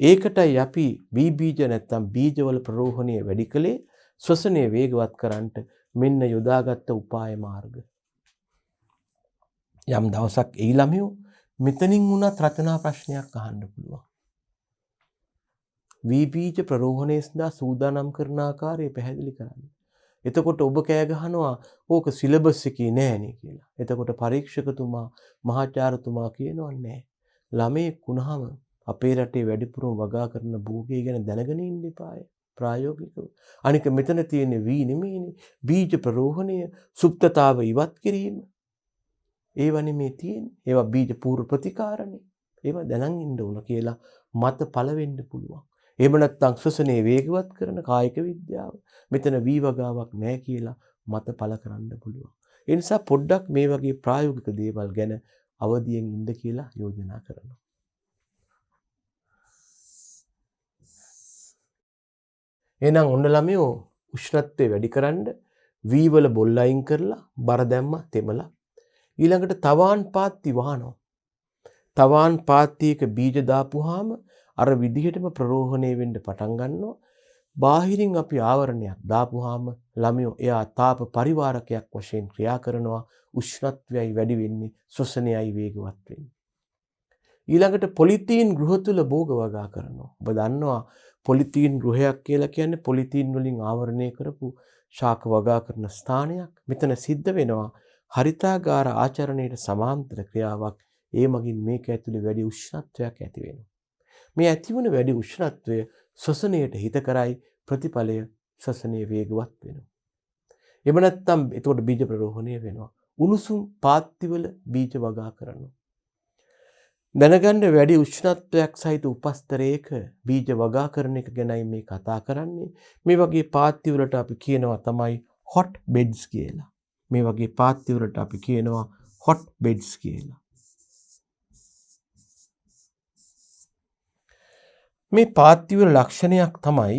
ඒකටයි අපි බීජ නැත්තම් බීජවල ප්‍රරෝහණය වැඩි කළේ ශ්වසනය වේගවත් කරන්නට මෙන්න යොදාගත්ත උපාය මාර්ග. යම් දවසක් ඒ ළමයෝ මෙතනින් වුණත් රචනා ප්‍රශ්නයක් අහන්න පුළුවන්. බීජ ප්‍රරෝහණය සඳහා සූදානම් කරන ආකාරය පැහැදිලි කරන්න. එතකොට ඔබ කෑ ගහනවා ඕක සිලබස් එකේ නෑනේ කියලා. එතකොට පරීක්ෂකතුමා මහාචාර්යතුමා කියනවා නෑ. ළමයෙක් වුණාම අපේ රටේ වැඩිපුරම වගා කරන භෝගය ගැන දැනගෙන ඉන්න එපාය ප්‍රායෝගිකව. අනික මෙතන තියෙන වී නෙමෙයිනේ. බීජ ප්‍රරෝහණය, සුප්තතාව ඉවත් කිරීම. ඒව නෙමේ තියෙන්නේ. ඒවා බීජ පූර්ව ප්‍රතිකාරනේ. ඒවා දැනන් ඉන්න ඕන කියලා මත පළ වෙන්න පුළුවන්. එහෙම නැත්නම් ශ්වසනයේ වේගවත් කරන කායික විද්‍යාව. මෙතන වී වගාවක් නැහැ කියලා මත පළ කරන්න පුළුවන්. ඒ නිසා පොඩ්ඩක් මේ වගේ ප්‍රායෝගික දේවල් ගැන අවදියෙන් ඉන්න කියලා යෝජනා කරනවා. එහෙනම් ඔන්න ළමයෝ උෂ්ණත්වය වැඩි කරන්න වී වල බොල් අයින් කරලා බර දැම්ම තෙමලා ඊළඟට තවාන් පාත්ති වහනවා. තවාන් පාත්තියක බීජ දාපුවාම අර විදිහටම ප්‍රරෝහණය වෙන්න පටන් ගන්නවා. බාහිරින් අපි ආවරණයක් දාපුවාම ළමයෝ එයා තාප පරිවාරකයක් වශයෙන් ක්‍රියා කරනවා. උෂ්ණත්වයයි වැඩි වෙන්නේ, ශ්වසනයයි වේගවත් වෙන්නේ. ඊළඟට පොලිතීන් ගෘහ තුල භෝග වගා කරනවා. ඔබ දන්නවා පොලිතීන් ගෘහයක් කියලා කියන්නේ පොලිතීන් වලින් ආවරණය කරපු ශාක වගා කරන ස්ථානයක්. මෙතන සිද්ධ වෙනවා හරිතාගාර ආචරණයට සමාන්තර ක්‍රියාවක්. ඒ මගින් මේක ඇතුලේ වැඩි උෂ්ණත්වයක් ඇති වෙනවා. මේ ඇතිවන වැඩි උෂ්ණත්වය ශ්වසනයට හිත කරයි, ප්‍රතිඵලය ශ්වසනය වේගවත් වෙනවා. එහෙම නැත්නම් එතකොට බීජ ප්‍රරෝහණය වෙනවා. උණුසුම් පාත්තිවල බීජ වගා කරනවා. දැනගන්න වැඩි උෂ්ණත්වයක් සහිත උපස්තරයක බීජ වගා කරන එක ගැනයි මේ කතා කරන්නේ. මේ වගේ පාත්ති වලට අපි කියනවා තමයි hot beds කියලා. මේ වගේ පාත්ති වලට අපි කියනවා hot beds කියලා. මේ පාත්ති වල ලක්ෂණයක් තමයි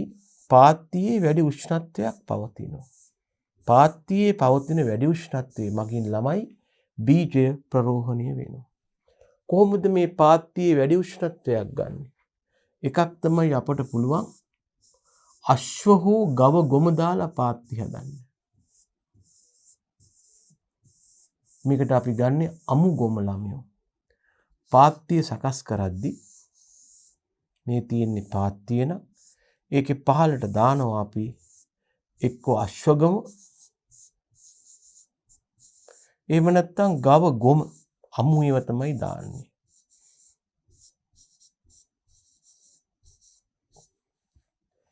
පාත්තියේ වැඩි උෂ්ණත්වයක් පවතිනවා. පාත්තියේ පවතින වැඩි උෂ්ණත්වයේ මගින් ළමයි බීජය ප්‍රරෝහණය වෙනවා. කොහොමද මේ පාත්තියේ වැඩි උෂ්ණත්වයක් ගන්න? එකක් තමයි අපට පුළුවන් අශ්ව හෝ ගව ගොම දාලා පාත්ති හදන්න. මේකට අපි ගන්නේ අමු ගොම ළමයෝ. පාත්තිය සකස් කරද්දී මේ තියෙන්නේ පාත්තිය නම් ඒකේ පහළට දානවා අපි එක්ක අශ්වගම එහෙම නැත්නම් ගව ගොම අමු ඒව තමයි දාන්නේ.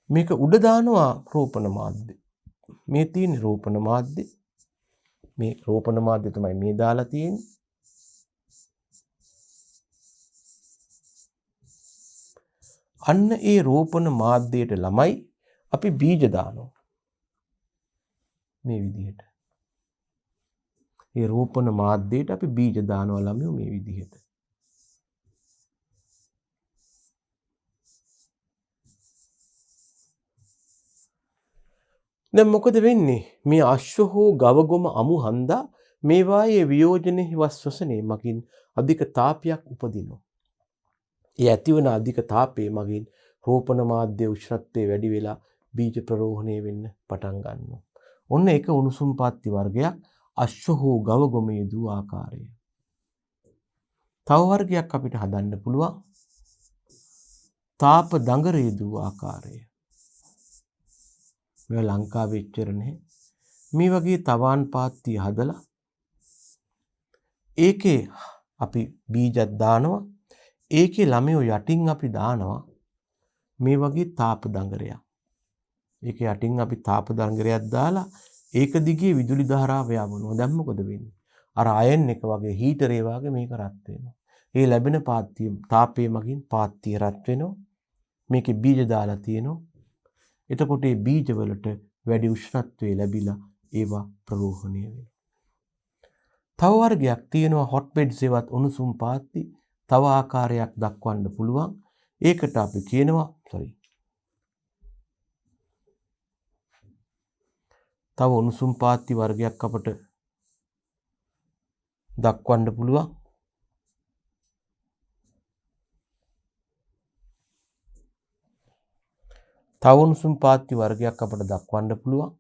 මේක උඩ දානවා රෝපණ මාධ්‍ය. මේ තියෙන රෝපණ මාධ්‍ය. මේ රෝපණ මාධ්‍ය තමයි මේ දාලා තියෙන්නේ. අන්න ඒ රෝපණ මාධ්‍යයට ළමයි අපි බීජ දානවා. මේ විදිහට. ඒ රෝපණ මාධ්‍යයට අපි බීජ දානවා ළමයෝ මේ විදිහට. දැන් මොකද වෙන්නේ? මේ අශ්ව හෝ ගව ගොම අමු හන්දා මේවායේ වියෝජනයේ වස්වසනේ මගින් අධික තාපයක් උපදිනවා. ඒ ඇතිවන අධික තාපයේ මගින් රෝපණ මාධ්‍ය උෂ්ණත්වය වැඩි වෙලා බීජ ප්‍රරෝහණය වෙන්න පටන් ගන්නවා. ඔන්න එක උණුසුම් පාත්ති වර්ගයක් අශ්ව හෝ ගව ගොම යෙදූ ආකාරය. තව වර්ගයක් අපිට හදන්න පුළුවන් තාප දඟර යෙදූ ආකාරය. මේ ලංකාවේ එච්චර නැහැ. මේ වගේ තවාන් පාත්ති හදලා ඒකේ අපි බීජයක් දානවා. ඒකේ ළමයෝ යටින් අපි දානවා මේ වගේ තාප දඟරයක්. ඒක යටින් අපි තාප දඟරයක් දාලා ඒක දිගේ විදුලි ධාරාව යවනවා. දැන් මොකද වෙන්නේ? අර අයන් එක වගේ හීටරේ වගේ මේක රත් වෙනවා. ඒ ලැබෙන පාත්තිය තාපයේ මගින් පාත්තිය රත් වෙනවා. මේකේ බීජ දාලා තියෙනවා. එතකොට මේ බීජ වලට වැඩි උෂ්ණත්වය ලැබිලා ඒවා ප්‍රරෝහණය වෙනවා. තව වර්ගයක් තියෙනවා හොට් බෙඩ්ස් ඒවත් උණුසුම් පාත්ති තව ආකාරයක් දක්වන්න පුළුවන්. ඒකට අපි කියනවා තව උණුසුම් පාත්ති වර්ගයක් අපට දක්වන්න පුළුවන්. තව උණුසුම් පාත්ති වර්ගයක් අපට දක්වන්න පුළුවන්.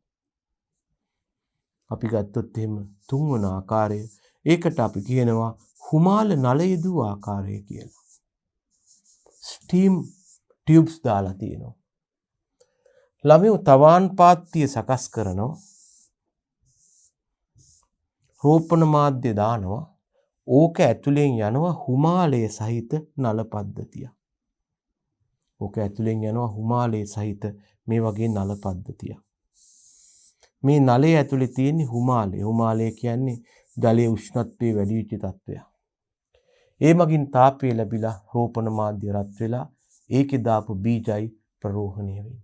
අපි ගත්තොත් එහෙම තුන්වන ආකාරය. ඒකට අපි කියනවා හුමාල නල යෙදූ ආකාරය කියලා. ස්ටීම් ටියුබ්ස් දාලා තියෙනවා. ළමයෝ තවාන් පාත්තිය සකස් කරනවා. රෝපණ මාධ්‍ය දානවා. ඕක ඇතුලෙන් යනවා හුමාලය සහිත නල පද්ධතිය. ඕක ඇතුලෙන් යනවා හුමාලය සහිත මේ වගේ නල පද්ධතිය. මේ නලයේ ඇතුලේ තියෙන හුමාලය. හුමාලය කියන්නේ ජලයේ උෂ්ණත්වයේ වැඩි වෙච්ච තත්ත්වයක්. ඒ මගින් තාපය ලැබිලා රෝපණ මාධ්‍ය රත් වෙලා ඒකේ දාපු බීජයි ප්‍රරෝහණය වෙන්නේ.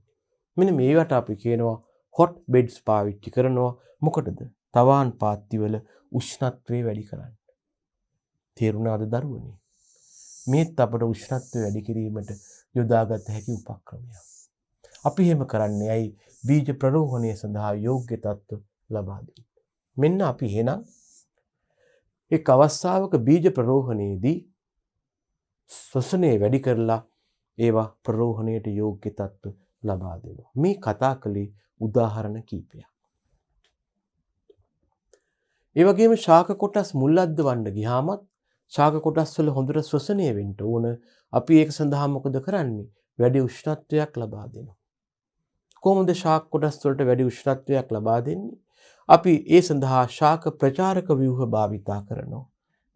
මෙන්න මේවට අපි කියනවා හොට් බෙඩ්ස් පාවිච්චි කරනවා. මොකටද? තවාන් පාත්තිවල උෂ්ණත්වය වැඩි කරන්න. තේරුණාද දරුවනේ? මේත් අපට උෂ්ණත්වය වැඩි කිරීමට යොදාගත හැකි උපක්‍රමයක්. අපි එහෙම කරන්නේ ඇයි? බීජ ප්‍රරෝහණය සඳහා යෝග්‍ය තත්ත්ව ලබා දෙන්න. මෙන්න අපි එහෙනම් එක් අවස්ථාවක බීජ ප්‍රරෝහණයේදී ශ්වසනය වැඩි කරලා ඒවා ප්‍රරෝහණයට යෝග්‍ය තත්ත්ව ලබා දෙනවා. මේ කතා කළේ උදාහරණ කීපයක්. ඒ වගේම ශාක කොටස් මුල් අද්දවන්න ගියාමත් ශාක කොටස් වල හොඳට ශ්වසනය වෙන්න ඕන. අපි ඒක සඳහා මොකද කරන්නේ? වැඩි උෂ්ණත්වයක් ලබා දෙනවා. කොහොමද ශාක කොටස් වලට වැඩි උෂ්ණත්වයක් ලබා දෙන්නේ? අපි ඒ සඳහා ශාක ප්‍රචාරක ව්‍යුහ භාවිතා කරනවා.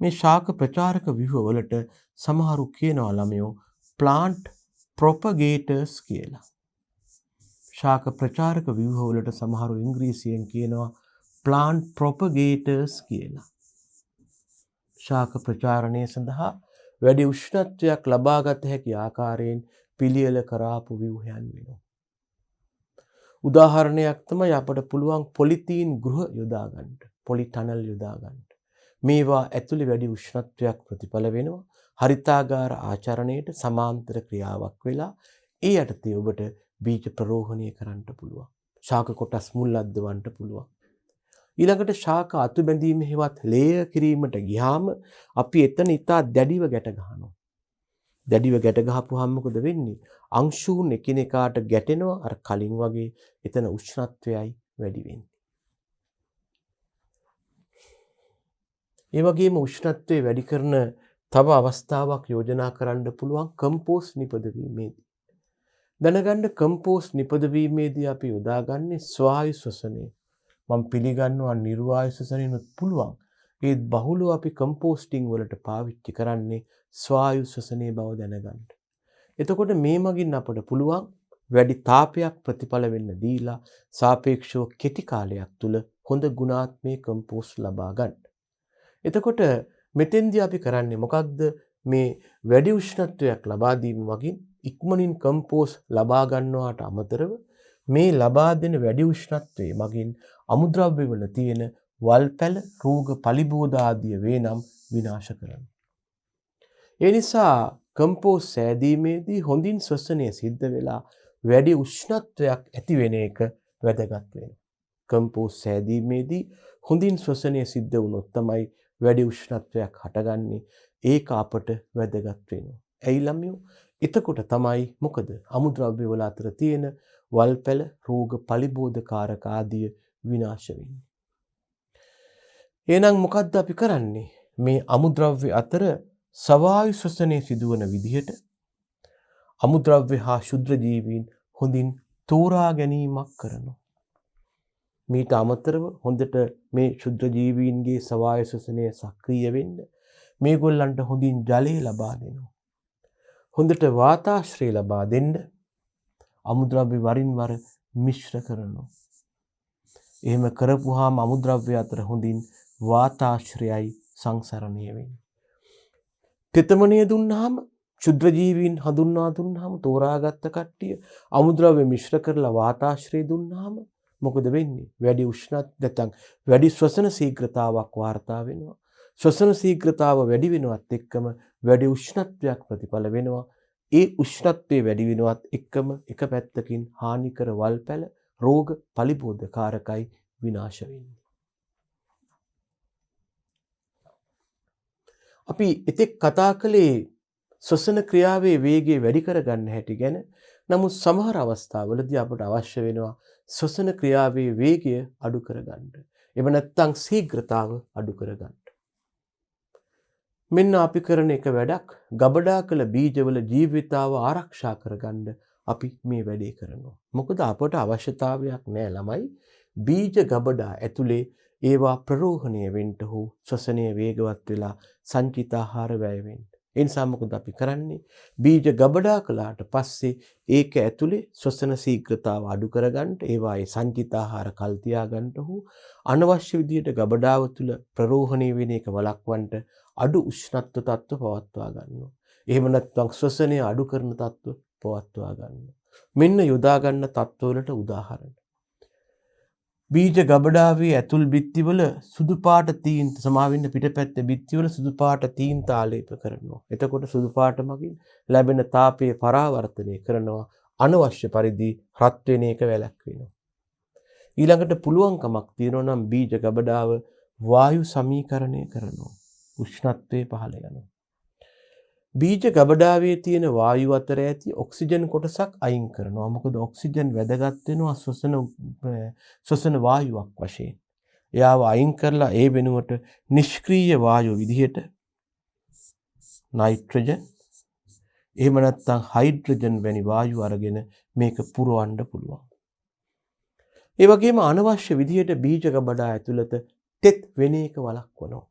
මේ ශාක ප්‍රචාරක ව්‍යුහ වලට සමහරු කියනවා ළමයෝ plant propagators කියලා. ශාක ප්‍රචාරක ව්‍යුහ වලට සමහරු ඉංග්‍රීසියෙන් කියනවා plant propagators කියලා. ශාක ප්‍රචාරණය සඳහා වැඩි උෂ්ණත්වයක් ලබාගත හැකි ආකාරයෙන් පිළියෙල කරාපු ව්‍යුහයන් වෙනවා. උදාහරණයක් තමයි අපට පුළුවන් පොලිතීන් ගෘහ යොදා ගන්න. පොලි ටනල් යොදා ගන්න. මේවා ඇතුලේ වැඩි උෂ්ණත්වයක් ප්‍රතිඵල වෙනවා. හරිතාගාර ආචරණයට සමාන්තර ක්‍රියාවක් වෙලා ඒ යටතේ ඔබට බීජ ප්‍රරෝහණය කරන්න පුළුවන්. ශාක කොටස් මුල් අද්දවන්න පුළුවන්. ඊළඟට ශාක අතු බැඳීම හේවත් ලේය කිරීමට ගියාම අපි එතන ඉතා දැඩිව ගැට ගන්නවා. දැඩිව ගැට ගහපුවාම මොකද වෙන්නේ? අංශුන් එකිනෙකාට ගැටෙනවා. අර කලින් වගේ එතන උෂ්ණත්වයයි වැඩි වෙන්නේ. ඒ වගේම උෂ්ණත්වය වැඩි කරන තව අවස්ථාවක් යෝජනා කරන්න පුළුවන් කම්පෝස්ට් නිපදවීමේදී. දැනගන්න කම්පෝස්ට් නිපදවීමේදී අපි යොදාගන්නේ ස්වායු ශ්වසනය. මම පිළිගන්නවා නිර්වායු ශ්වසනයනොත් පුළුවන්. ඒත් බහුලව අපි කම්පෝස්ටිං වලට පාවිච්චි කරන්නේ ස්වායු ශ්වසනයේ බව දැනගන්න. එතකොට මේ මගින් අපට පුළුවන් වැඩි තාපයක් ප්‍රතිඵල වෙන්න දීලා සාපේක්ෂව කෙටි කාලයක් තුල හොඳ ගුණාත්මක කම්පෝස්ට් ලබා ගන්න. එතකොට මෙතෙන්දී අපි කරන්නේ මොකක්ද? මේ වැඩි උෂ්ණත්වයක් ලබා දීම මගින් ඉක්මනින් කම්පෝස්ට් ලබා ගන්නවාට අමතරව මේ ලබා දෙන වැඩි උෂ්ණත්වයේ මගින් අමුද්‍රව්‍ය වල තියෙන වල්පැල රෝග පලිබෝධ ආදී වේනම් විනාශ කරනවා. ඒ නිසා කම්පෝස්ට් සෑදීමේදී හොඳින් ශ්වසනය සිද්ධ වෙලා වැඩි උෂ්ණත්වයක් ඇති වෙන එක වැදගත් වෙනවා. කම්පෝස්ට් සෑදීමේදී හොඳින් ශ්වසනය සිද්ධ වුණොත් තමයි වැඩි උෂ්ණත්වයක් හටගන්නේ. ඒක අපට වැදගත් වෙනවා. ඇයි ළමයෝ? එතකොට තමයි මොකද අමුද්‍රව්‍ය වල අතර තියෙන වල්පැල, රෝග, පලිබෝධකාරක ආදිය විනාශ වෙන්නේ. එහෙනම් මොකද්ද අපි කරන්නේ? මේ අමුද්‍රව්‍ය අතර සවායු ශ්වසනය සිදුවන විදිහට අමුද්‍රව්‍ය හා ශුද්‍ර ජීවීන් හොඳින් තෝරා ගැනීමක් කරනවා. මීට අමතරව හොඳට මේ ශුද්‍ර ජීවීන්ගේ සවායු ශ්වසනය සක්‍රිය වෙන්න මේගොල්ලන්ට හොඳින් ජලය ලබා දෙනවා. හොඳට වාතාශ්‍රය ලබා දෙන්න අමුද්‍රව්‍ය වරින් වර මිශ්‍ර කරනවා. එහෙම කරපුවාම අමුද්‍රව්‍ය අතර හොඳින් වාතාශ්‍රයයි සංසරණය වෙන්නේ. තෙතමනය දුන්නාම ශුද්‍ර ජීවීන් හඳුන්වා දුන්නාම තෝරාගත්ත කට්ටිය අමුද්‍රව්‍ය මිශ්‍ර කරලා වාතාශ්‍රය දුන්නාම මොකද වෙන්නේ? වැඩි උෂ්ණත් නැත්නම් වැඩි ශ්වසන ශීඝ්‍රතාවක් වාර්තා වෙනවා. ශ්වසන ශීඝ්‍රතාව වැඩි වෙනවත් එක්කම වැඩි උෂ්ණත්වයක් ප්‍රතිඵල වෙනවා. ඒ උෂ්ණත්වයේ වැඩි වෙනවත් එක්කම එක පැත්තකින් හානිකර වල්පැල, රෝග, පලිබෝධකාරකයි විනාශ වෙන්නේ. අපි එතෙක් කතා කළේ ශ්වසන ක්‍රියාවේ වේගය වැඩි කරගන්න හැටි ගැන. නමුත් සමහර අවස්ථාවලදී අපට අවශ්‍ය වෙනවා ශ්වසන ක්‍රියාවේ වේගය අඩු කරගන්න. එහෙම නැත්නම් ශීඝ්‍රතාව අඩු කරගන්න. මෙන්න අපි කරන එක වැඩක්. ගබඩා කළ බීජවල ජීවිතාව ආරක්ෂා කරගන්න අපි මේ වැඩේ කරනවා. මොකද අපට අවශ්‍යතාවයක් නැහැ ළමයි බීජ ගබඩා ඇතුලේ ඒවා ප්‍රරෝහණය වෙන්න හෝ ශ්වසනය වේගවත් වෙලා සංචිත ආහාර වැය වෙන්න. ඒ නිසා මොකද අපි කරන්නේ? බීජ ගබඩා කළාට පස්සේ ඒක ඇතුලේ ශ්වසන ශීඝ්‍රතාව අඩු කරගන්න, ඒවායේ සංචිත ආහාර කල් තියාගන්න හෝ අනවශ්‍ය විදිහට ගබඩාව තුල ප්‍රරෝහණය වෙන එක වළක්වන්න අඩු උෂ්ණත්ව තත්ත්ව පවත්වා ගන්නවා. එහෙම නැත්නම් ශ්වසනය අඩු කරන තත්ත්ව පවත්වා ගන්නවා. මෙන්න යොදා ගන්න තත්ත්වවලට උදාහරණ. බීජ ගබඩාවේ ඇතුල් බිත්තිවල සුදු පාට තීන්ත සමාවෙන්න පිටපැත්තේ බිත්තිවල සුදු පාට තීන්ත ආලේප කරනවා. එතකොට සුදු පාට මගින් ලැබෙන තාපයේ පරාවර්තනය කරනවා. අනවශ්‍ය පරිදි රත් වෙන එක වැළැක්වෙනවා. ඊළඟට පුළුවන්කමක් තියෙනවා නම් බීජ ගබඩාව වායු සමීකරණය කරනවා. උෂ්ණත්වයේ පහළ යනවා. බීජ ගබඩාවේ තියෙන වායු අතර ඇති ඔක්සිජන් කොටසක් අයින් කරනවා. මොකද ඔක්සිජන් වැදගත් වෙනවා ශ්වසන වායුවක් වශයෙන්. එයාව අයින් කරලා ඒ වෙනුවට නිෂ්ක්‍රීය වායු විදිහට නයිට්‍රජන් එහෙම නැත්නම් හයිඩ්‍රජන් වැනි වායු අරගෙන මේක පුරවන්න පුළුවන්. ඒ වගේම අනවශ්‍ය විදිහට බීජ ගබඩා ඇතුළත තෙත් වෙන එක වළක්වනවා.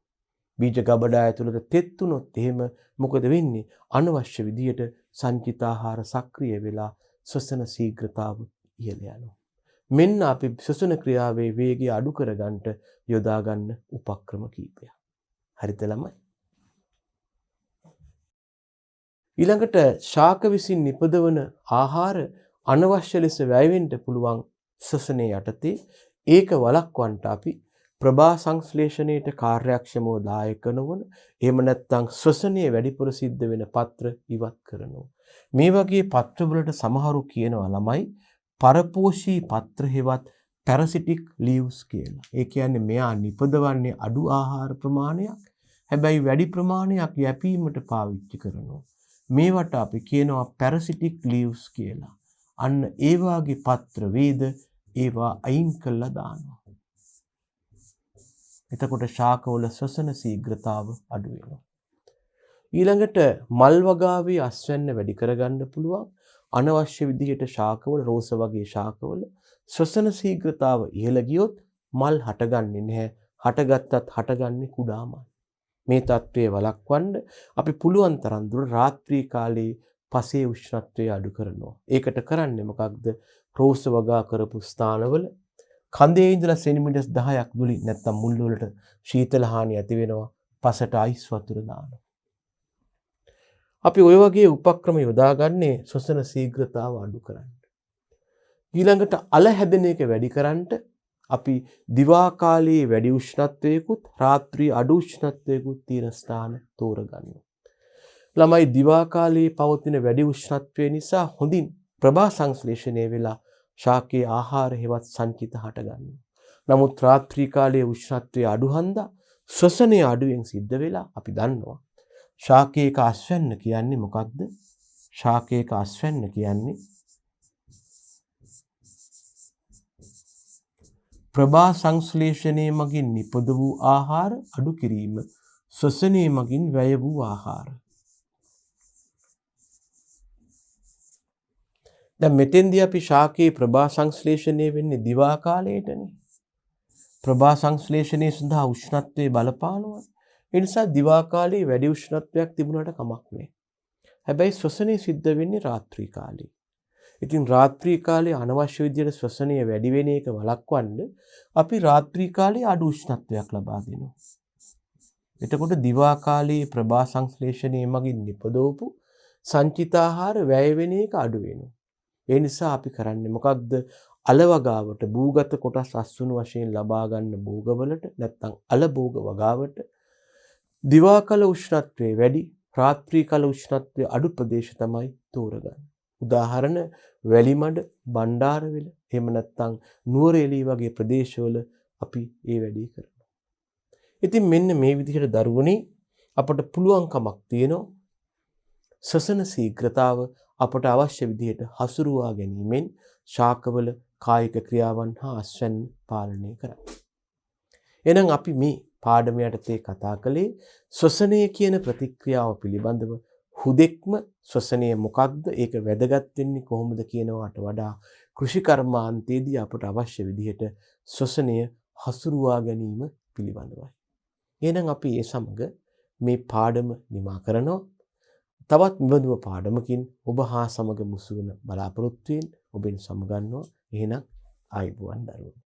බීජ ගබඩා ඇතුළත තෙත් වුණොත් එහෙම මොකද වෙන්නේ? අනවශ්‍ය විදිහට සංචිත ආහාර සක්‍රිය වෙලා ශ්වසන ශීඝ්‍රතාව ඉහළ යනවා. මෙන්න අපි ශ්වසන ක්‍රියාවේ වේගය අඩු කරගන්නට යොදා ගන්න උපක්‍රම කීපයක්. හරිද ළමයි? ඊළඟට ශාක විසින් නිපදවන ආහාර අනවශ්‍ය ලෙස වැය වෙන්න පුළුවන් ශ්වසනයේ යටතේ ඒක වළක්වන්න අපි ප්‍රභා සංශ්ලේෂණයට කාර්යක්ෂමව දායක නොවන එහෙම නැත්නම් ශ්වසනයේ වැඩිපුර සිද්ධ වෙන පත්‍ර ඉවත් කරනවා. මේ වගේ පත්‍ර වලට සමහරු කියනවා ළමයි පරපෝෂී පත්‍ර හෙවත් පැරසිටික් ලීව්ස් කියලා. ඒ කියන්නේ මෙයා නිපදවන්නේ අඩු ආහාර ප්‍රමාණයක්. හැබැයි වැඩි ප්‍රමාණයක් යැපීමට පාවිච්චි කරනවා. මේවට අපි කියනවා පැරසිටික් ලීව්ස් කියලා. අන්න ඒ වාගේ පත්‍ර වේද ඒවා අයින් කළා දානවා. එතකොට ශාකවල ශ්වසන ශීඝ්‍රතාව අඩු වෙනවා. ඊළඟට මල් වගාවේ අස්වැන්න වැඩි කරගන්න පුළුවන්. අනවශ්‍ය විදිහට ශාකවල රෝස වගේ ශාකවල ශ්වසන ශීඝ්‍රතාව ඉහළ ගියොත් මල් හටගන්නේ නැහැ. හටගත්තත් හටගන්නේ කුඩා මල්. මේ තත්ත්වය වළක්වන්න අපි පුළුවන් තරම් දුර රාත්‍රී කාලයේ පසේ උෂ්ණත්වය අඩු කරනවා. ඒකට කරන්නේ මොකක්ද? රෝස වගා කරපු ස්ථානවල කඳේ ඉඳලා සෙන්ටිමීටර් 10ක් දුලින් නැත්තම් මුල් වලට ශීතල හානිය ඇති වෙනවා. පසට අයිස් වතුර දානවා. අපි ওই වගේ උපක්‍රම යොදාගන්නේ ශ්වසන ශීඝ්‍රතාව අඩු කරන්න. ඊළඟට අල හැදෙන එක වැඩි කරන්නට අපි දිවා කාලයේ වැඩි උෂ්ණත්වයකුත් රාත්‍රී අඩු උෂ්ණත්වයකුත් තියෙන ස්ථාන තෝරගන්නවා. ළමයි දිවා කාලයේ පවතින වැඩි උෂ්ණත්වය නිසා හොඳින් ප්‍රභා සංශ්ලේෂණය වෙලා ශාකයේ ආහාර හෙවත් සංචිත හට ගන්නවා. නමුත් රාත්‍රී කාලයේ උෂ්ණත්වය අඩු හන්දා ශ්වසනය අඩුවෙන් සිද්ධ වෙලා අපි දන්නවා. ශාකයක අස්වැන්න කියන්නේ මොකක්ද? ශාකයක අස්වැන්න කියන්නේ ප්‍රභා සංශ්ලේෂණය මගින් නිපද වූ ආහාර අඩු කිරීම, ශ්වසනය මගින් වැය වූ ආහාර. දැන් මෙතෙන්දී අපි ශාකයේ ප්‍රභා සංශ්ලේෂණය වෙන්නේ දිවා කාලයේටනේ. ප්‍රභා සංශ්ලේෂණය සඳහා උෂ්ණත්වයේ බලපානවා. ඒ නිසා දිවා කාලයේ වැඩි උෂ්ණත්වයක් තිබුණාට කමක් නැහැ. හැබැයි ශ්වසනය සිද්ධ වෙන්නේ රාත්‍රී කාලේ. ඉතින් රාත්‍රී කාලේ අනවශ්‍ය විදිහට ශ්වසනය වැඩි වෙන එක වළක්වන්න අපි රාත්‍රී කාලේ අඩු උෂ්ණත්වයක් ලබා දෙනවා. එතකොට දිවා කාලයේ ප්‍රභා සංශ්ලේෂණය මගින් නිපදවපු සංචිත ආහාර වැය වෙන එක අඩු වෙනවා. ඒ නිසා අපි කරන්නේ මොකක්ද? අලවගාවට භූගත කොටස් අස්වනු වශයෙන් ලබා ගන්න භෝගවලට නැත්නම් අලභෝග වගාවට දිවා කල උෂ්ණත්වයේ වැඩි, රාත්‍රී කල උෂ්ණත්වයේ අඩු ප්‍රදේශ තමයි තෝරගන්නේ. උදාහරණ වැලිමඩ, බණ්ඩාරවිල, එහෙම නැත්නම් නුවරඑළිය වගේ ප්‍රදේශවල අපි ඒ වැඩේ කරනවා. ඉතින් මෙන්න මේ විදිහට දරුවනේ අපට පුළුවන්කමක් තියෙනවා ශ්වසන ශීඝ්‍රතාව අපට අවශ්‍ය විදිහට හසුරුවා ගැනීමෙන් ශාකවල කායික ක්‍රියාවන් හා අස්වැන්න පාලනය කරන්න. එහෙනම් අපි මේ පාඩම යටතේ කතා කළේ ශ්වසනය කියන ප්‍රතික්‍රියාව පිළිබඳව. හුදෙක්ම ශ්වසනය මොකක්ද? ඒක වැදගත් වෙන්නේ කොහොමද කියනවාට වඩා කෘෂි කර්මාන්තයේදී අපට අවශ්‍ය විදිහට ශ්වසනය හසුරුවා ගැනීම පිළිබඳවයි. එහෙනම් අපි ඒ සමග මේ පාඩම නිමා කරනවා. තවත් මෙබඳු පාඩමකින් ඔබ හා සමග මුසු වන බලාපොරොත්තු වෙමින් ඔබෙන් සමුගන්නවා. එහෙනම් ආයුබෝවන් දරුවෝ.